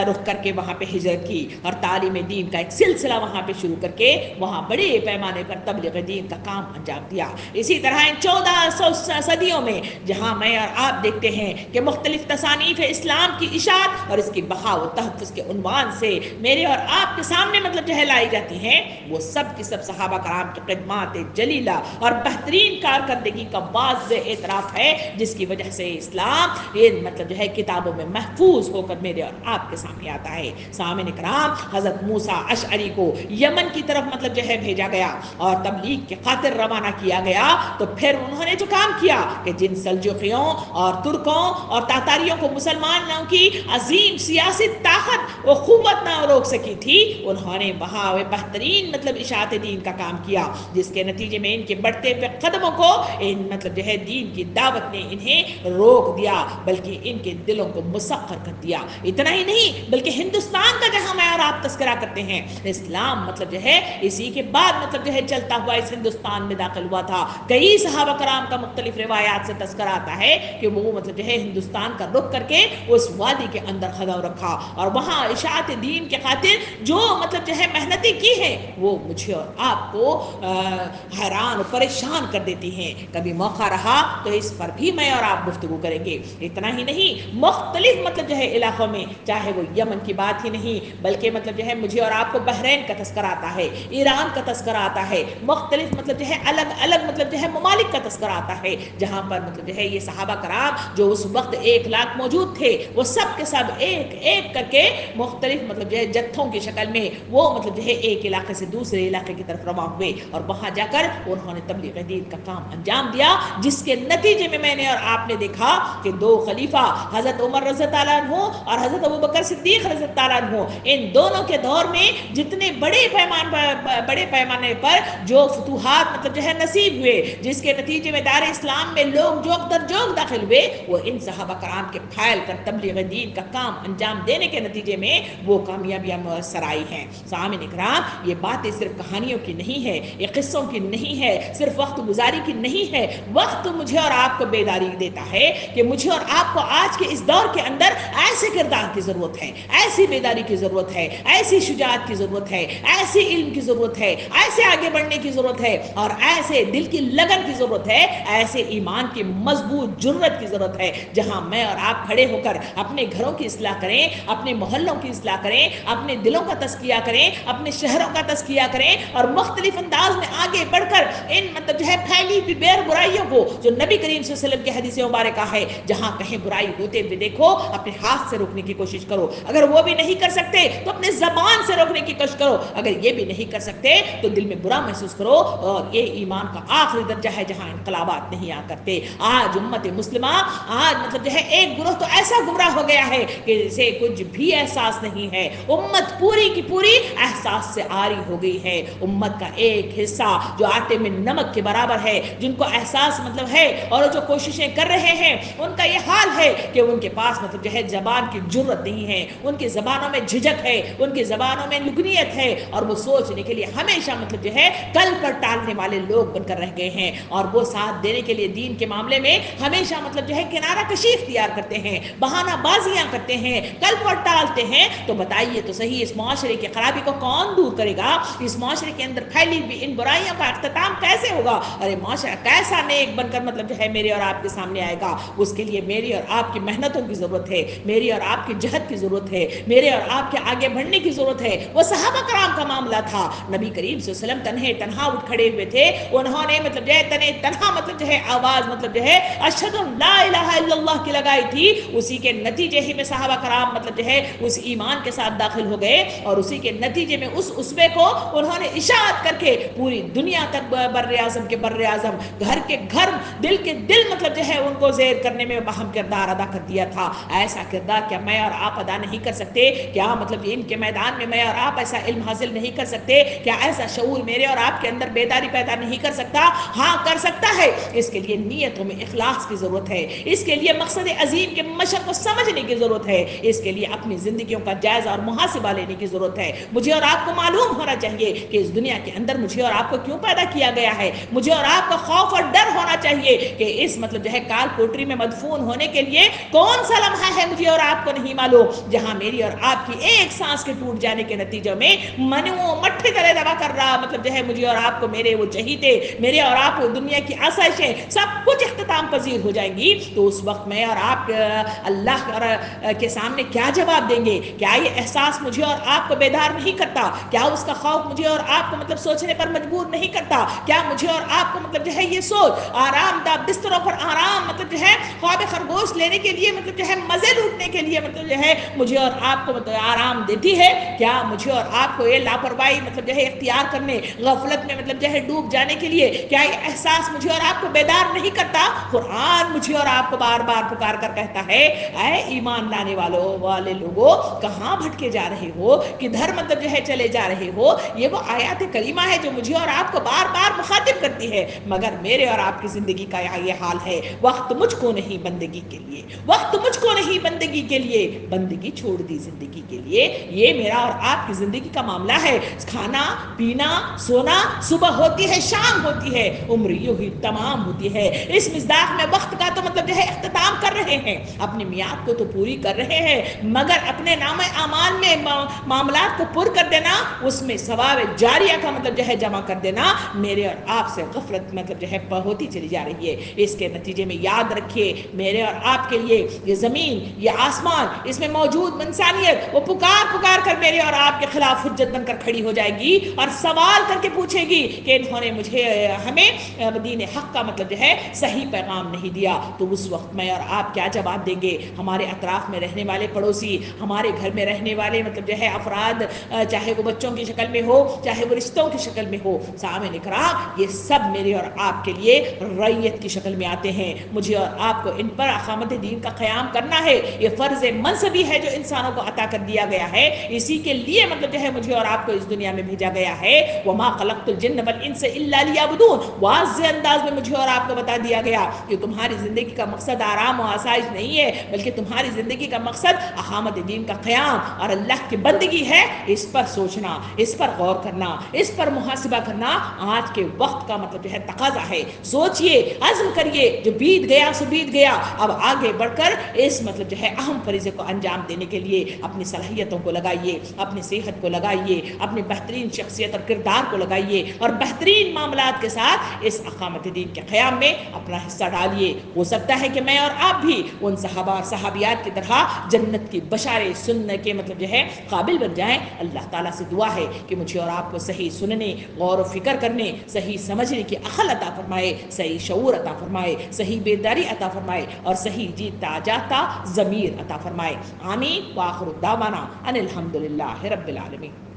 رخ کر کے وہاں پہ ہجرت کی اور تعلیم دین کا ایک سلسلہ وہاں پہ شروع کر کے وہاں بڑے پیمانے پر تبلیغ دین کا کام انجام دیا. اسی طرح ان 1400 صدیوں میں جہاں میں اور آپ دیکھتے ہیں کہ مختلف تصانیف اسلام کی اشاعت اور اس کی بقا و تحفظ کے عنوان سے میرے اور آپ کے سامنے مطلب جو ہے لائی جاتی ہیں، وہ سب کی سب صحابہ کرام کی خدمات جلیلہ اور بہترین کارکردگی کا واضح اعتراف ہے، جس کی وجہ سے اسلام یہ مطلب جو ہے کتابوں میں محفوظ ہو کر میرے اور آپ کے سامنے آتا ہے. سامعین کرام، حضرت موسیٰ اشعری کو یمن کی طرف مطلب جو ہے بھیجا گیا اور تبلیغ کی خاطر روانہ کیا گیا، تو پھر انہوں نے جو کام کیا کہ جن سلجوقیوں اور ترکوں اور تاتاریوں کو مسلمانوں کی عظیم سیاسی طاقت و قوت نہ روک سکی تھی، انہوں نے وہاں بہترین مطلب اشاعت دین کا کام کیا، جس کے نتیجے میں ان کے بڑھتے ہوئے قدموں کو ان مطلب جو ہے دین کی دعوت نے انہیں روک دیا، بلکہ ان کے دلوں کو مسخر کر دیا. اتنا ہی نہیں بلکہ ہندوستان کا جہاں میں اور آپ تذکرہ کرتے ہیں، اسلام مطلب جو ہے اسی کے بعد مطلب جو ہے چلتا ہوا اس ہندوستان میں داخل ہوا تھا. کئی صحابہ کرام کا مختلف روایات سے تذکرہ آتا ہے کہ وہ مطلب جو ہے ہندوستان کا رخ کر کے اس وادی کے اندر قدم رکھا اور وہاں اشاعت دین کے خاطر جو مطلب جو ہے محنتیں کی ہیں وہ مجھے اور آپ کو حیران و پریشان کر دیتی ہیں. کبھی موقع رہا تو اس پر بھی میں اور آپ گفتگو کریں گے. اتنا ہی نہیں، مختلف مطلب جو ہے علاقوں میں، چاہے وہ یمن کی بات ہی نہیں بلکہ مطلب جو ہے مجھے اور آپ کو بحرین کا تذکرہ آتا ہے، ایران کا تذکرہ آتا ہے، مختلف مطلب جو ہے الگ الگ مطلب جو ہے ممالک کا تذکرہ آتا ہے، جہاں پر مطلب جو ہے یہ صحابہ کرام جو اس وقت 1 لاکھ موجود تھے، وہ سب کے سب ایک ایک کر کے مختلف مطلب جو ہے جتھوں کی شکل میں وہ مطلب جو ہے ایک علاقے سے دوسرے علاقے کی طرف رواں ہوئے اور وہاں جا کر انہوں نے تبلیغ دین کا کام انجام دیا، جس کے نتیجے میں میں نے اور آپ نے دیکھا کہ 2 خلیفہ حضرت عمر رضی اللہ عنہ اور حضرت ابوبکر صدیق رضی اللہ عنہ، ان دونوں کے دور میں جتنے بڑے پیمانے پر جو فتوحات مطلب جو ہے نصیب ہوئے، جس کے نتیجے میں دار اسلام میں لوگ جوگ در جوگ داخل ہوئے، وہ ان صحابہ کرام کے پھیل کر تبلیغ دین کا کام انجام دینے کے نتیجے میں وہ کامیابیاں میسر آئی ہیں. سامعین کرام، یہ باتیں صرف کہانیوں کی نہیں ہے، یہ قصوں کی نہیں ہے، صرف وقت گزاری کی نہیں ہے. وقت مجھے اور آپ کو بیداری دیتا ہے کہ مجھے اور آپ کو آج کے اس دور کے اندر ایسے کردار کی ضرورت ہے، ایسی بیداری کی ضرورت ہے، ایسی شجاعت کی ضرورت ہے، ایسے علم کی ضرورت ہے، ایسے آگے بڑھنے کی ضرورت ہے اور ایسے دل کی لگن کی ضرورت ہے، ایسے ایمان کی مضبوط جرت کی ضرورت ہے، جہاں میں اور آپ کھڑے ہو کر اپنے گھروں کی اصلاح کریں، اپنے محلوں کی اصلاح کریں، اپنے دلوں کا تزکیہ کریں، اپنے شہروں کا تزکیہ کریں اور مختلف انداز میں آگے بڑھ کر ان مطلب جو ہے پھیلی ہوئی بیر برائیوں کو، جو نبی کریم صلی اللہ علیہ وسلم کی حدیث مبارکہ ہے، جہاں کہیں برائی ہوتے ہوئے دیکھو اپنے ہاتھ سے روکنے کی کوشش کرو. اگر وہ بھی نہیں کر سکتے تو اپنے زبان سے روکنے کی کوشش کرو. اگر یہ بھی نہیں کر سکتے تو دل میں برا محسوس کرو. اور یہ ایمان کا آخری درجہ ہے جہاں انقلابات نہیں آ کرتے. آج امت مسلمہ آج مطلب جو ہے ایک گروہ تو ایسا گمراہ ہو گیا ہے کہ اسے کچھ بھی احساس نہیں ہے. امت پوری کی پوری احساس سے عاری ہو گئی ہے. امت کا ایک حصہ جو آٹے میں نمک کے برابر ہے، جن کو احساس مطلب ہے اور جو کوششیں کر رہے ہیں، ان کا یہ حال ہے کہ ان کے پاس مطلب جو ہے زبان کی جرت نہیں ہے، ان کی زبانوں میں جھجک ہے، ان کی زبانوں میں لگنیت ہے اور وہ سوچنے کے لیے ہمیشہ مطلب جو ہے کل پر ٹالنے والے لوگ بن کر رہ گئے ہیں اور وہ ساتھ دینے کے لیے دین کے معاملے میں ہمیشہ مطلب جو ہے کنارہ کشی اختیار کرتے ہیں، بہانہ بازیاں کرتے ہیں، کل پر ٹالتے ہیں. تو بتائیے تو صحیح، اس معاشرے کی خرابی کو کون دور کرے گا؟ اس معاشرے کے اندر پھیلی ہوئی ان برائیوں کا اختتام کیسے ہوگا؟ ارے معاشرہ کیسا نیک بن کر مطلب جو ہے میرے اور آپ کے سامنے آئے گا؟ اس کے لیے میری اور آپ کی محنتوں کی ضرورت ہے، میری اور آپ کی جہد کی ضرورت ہے، میرے اور آپ کے آگے بڑھنے کی ضرورت ہے. وہ صحابہ کرام کا معاملہ تھا. نبی کریم صلی اللہ علیہ وسلم تنہا اٹھ کھڑے ہوئے تھے. انہوں نے مطلب جو ہے تنہا مطلب جو ہے آواز مطلب جو ہے اشہد ان لا الہ الا اللہ کی لگائی تھی. اسی کے نتیجے ہی میں صحابہ کرام مطلب جو ہے اس ایمان کے ساتھ داخل ہو گئے اور اسی کے نتیجے میں اس اسوے کو انہوں نے اشاعت کر کے پوری دنیا تک بر اعظم کے بر اعظم، گھر کے گھر، دل کے دل مطلب جو ہے ان کو زیر کرنے میں اہم کردار ادا کر دیا تھا. ایسا کردار کیا میں اور آپ ادا نہیں کر سکتے؟ کیا مطلب ان کے میدان میں میں اور آپ ایسا علم حاصل نہیں کر سکتے؟ کیا ایسا شعور میرے اور آپ کے اندر بیداری پیدا نہیں کر سکتا؟ ہاں کر سکتا ہے. اس کے لیے نیتوں میں اخلاص کی ضرورت ہے. اس کے لیے مقصد عظیم کے مشق کو سمجھنے کی ضرورت ہے. اس کے لیے اپنی زندگیوں کا جائزہ اور محاسبہ لینے کی ضرورت ہے. مجھے اور آپ کو معلوم ہونا چاہیے کہ اس دنیا کے اندر مجھے اور آپ کو کیوں پیدا کیا گیا ہے. مجھے اور آپ کو خوف اور ڈر ہونا چاہیے کہ اس مطلب جو ہے کال کوٹری میں مدفون ہونے کے لیے کون سا لمحہ ہے مجھے اور آپ کو نہیں معلوم, جہاں میری اور آپ کی ایک سانس کے ٹوٹ جانے کے نتیجے میں منو مٹھے طرح دبا کر رہا مطلب جو ہے مجھے اور آپ کو میرے وہ چہیتے, میرے اور آپ کو دنیا کی آسائشیں سب کچھ اختتام پذیر ہو جائیں گی. تو اس وقت میں اور آپ اللہ کے سامنے کیا جواب دیں گے؟ کیا یہ احساس مجھے اور آپ کو بیدار نہیں کرتا؟ کیا اس کا خوف مجھے اور آپ کو مطلب سوچنے پر مجبور نہیں کرتا؟ کیا مجھے اور آپ کو مطلب جو ہے یہ سوچ آرام دہ بستروں پر آرام مطلب جو ہے خواب خرگوش لینے کے لیے مطلب جو ہے مزے لوٹنے کے لیے مطلب جو ہے مجھے اور آپ کو مطلب آرام دیتی ہے؟ کیا مجھے اور آپ کو یہ لاپرواہی مطلب جو ہے اختیار کرنے, غفلت میں مطلب جو ہے ڈوب جانے کے لیے کیا یہ احساس مجھے اور آپ کو بیدار نہیں کرتا؟ قرآن مجھے اور آپ کو بار بار پکار کر کہتا ہے, اے ایمان لانے والے لوگوں, کہاں بھٹکے جا رہے ہو, کدھر مطلب جو ہے چلے جا رہے ہو. یہ وہ آیات کریمہ ہے جو مجھے اور آپ کو بار بار مخاطب کرتی ہے. مگر میرے اور آپ کی زندگی کا یہ حال ہے, وقت مجھ کو نہیں بندگی کے لیے, وقت مجھ کو نہیں بندگی کے لیے, بندگی چھوڑ دی زندگی کے لیے. یہ میرا اور آپ کی زندگی کا معاملہ ہے. کھانا پینا سونا, صبح ہوتی ہے شام ہوتی ہے, عمر یوں ہی تمام ہوتی ہے. اس مزداق میں وقت کا تو مطلب جو ہے اختتام کر رہے ہیں, اپنی میعاد کو تو پوری کر رہے ہیں, مگر اپنے نام اعمال میں معاملات کو پر کر دینا, اس میں ثواب جاریہ کا مطلب جو ہے جمع کر دینا, میرے اور آپ سے غفلت مطلب جو ہے ہوتی چلی جا رہی ہے. اس کے نتیجے میں یاد رکھیے, میرے اور آپ کے لیے یہ زمین, یہ آسمان, اس میں موجود انسانیت وہ پکار کر میرے اور آپ کے خلاف حجت بن کر کھڑی ہو جائے گی اور سوال کر کے پوچھے گی کہ انہوں نے ہمیں دین حق کا مطلب جو ہے صحیح پیغام نہیں دیا. تو اس وقت میں اور آپ کیا جواب دیں گے؟ ہمارے اطراف میں رہنے والے پڑوسی, ہمارے گھر میں رہنے والے مطلب جو ہے افراد, چاہے وہ بچوں کی شکل میں ہو, چاہے وہ رشتوں کی شکل میں ہو, سامنے کرام یہ سب میرے اور آپ کے لیے رعیت کی شکل میں آتے ہیں. مجھے اور آپ کو ان پر اقامت دین کا قیام کرنا ہے. یہ فرض منصبی ہے جو انسانوں کو عطا کر دیا گیا ہے. اسی کے لیے مطلب جو ہے مجھے اور آپ کو اس دنیا میں بھیجا گیا ہے. وما خلقت الجن والانس الا لیعبدون, واضح انداز میں مجھے اور آپ کو بتا دیا گیا کہ تمہاری زندگی کا مقصد آرام و آسائش نہیں ہے, بلکہ تمہاری زندگی کا مقصد اقامت دین کا قیام اور اللہ کی بندگی ہے. اس پر سوچنا, اس پر غور کرنا, اس پر محاسبہ کرنا آج کے وقت کا مطلب جو ہے تقاضا ہے. سوچئے, عزم کریے, جو بیت گیا سو بیت گیا, اب آگے بڑھ کر اس مطلب جو ہے اہم فریضے کو انجام دینے کے لیے اپنی صلاحیتوں کو لگائیے, اپنی صحت کو لگائیے, اپنی بہترین شخصیت اور کردار کو لگائیے, اور بہترین معاملات کے ساتھ اس اقامت دین کے قیام میں اپنا حصہ ڈالیے. ہو سکتا ہے کہ میں اور آپ بھی ان صحابہ اور صحابیات کی طرح جنت کی بشارے سننے کے مطلب جو ہے قابل بن جائیں. اللہ تعالیٰ سے دعا ہے کہ مجھے اور آپ کو صحیح سننے, غور و فکر کرنے, صحیح سمجھنے کی عقل عطا فرمائے, صحیح شعور عطا فرمائے, صحیح بیداری عطا فرمائے, اور صحیح جیتا جاتا ضمیر عطا فرمائے. آمین. وآخر دعوانا ان الحمدللہ رب العالمین.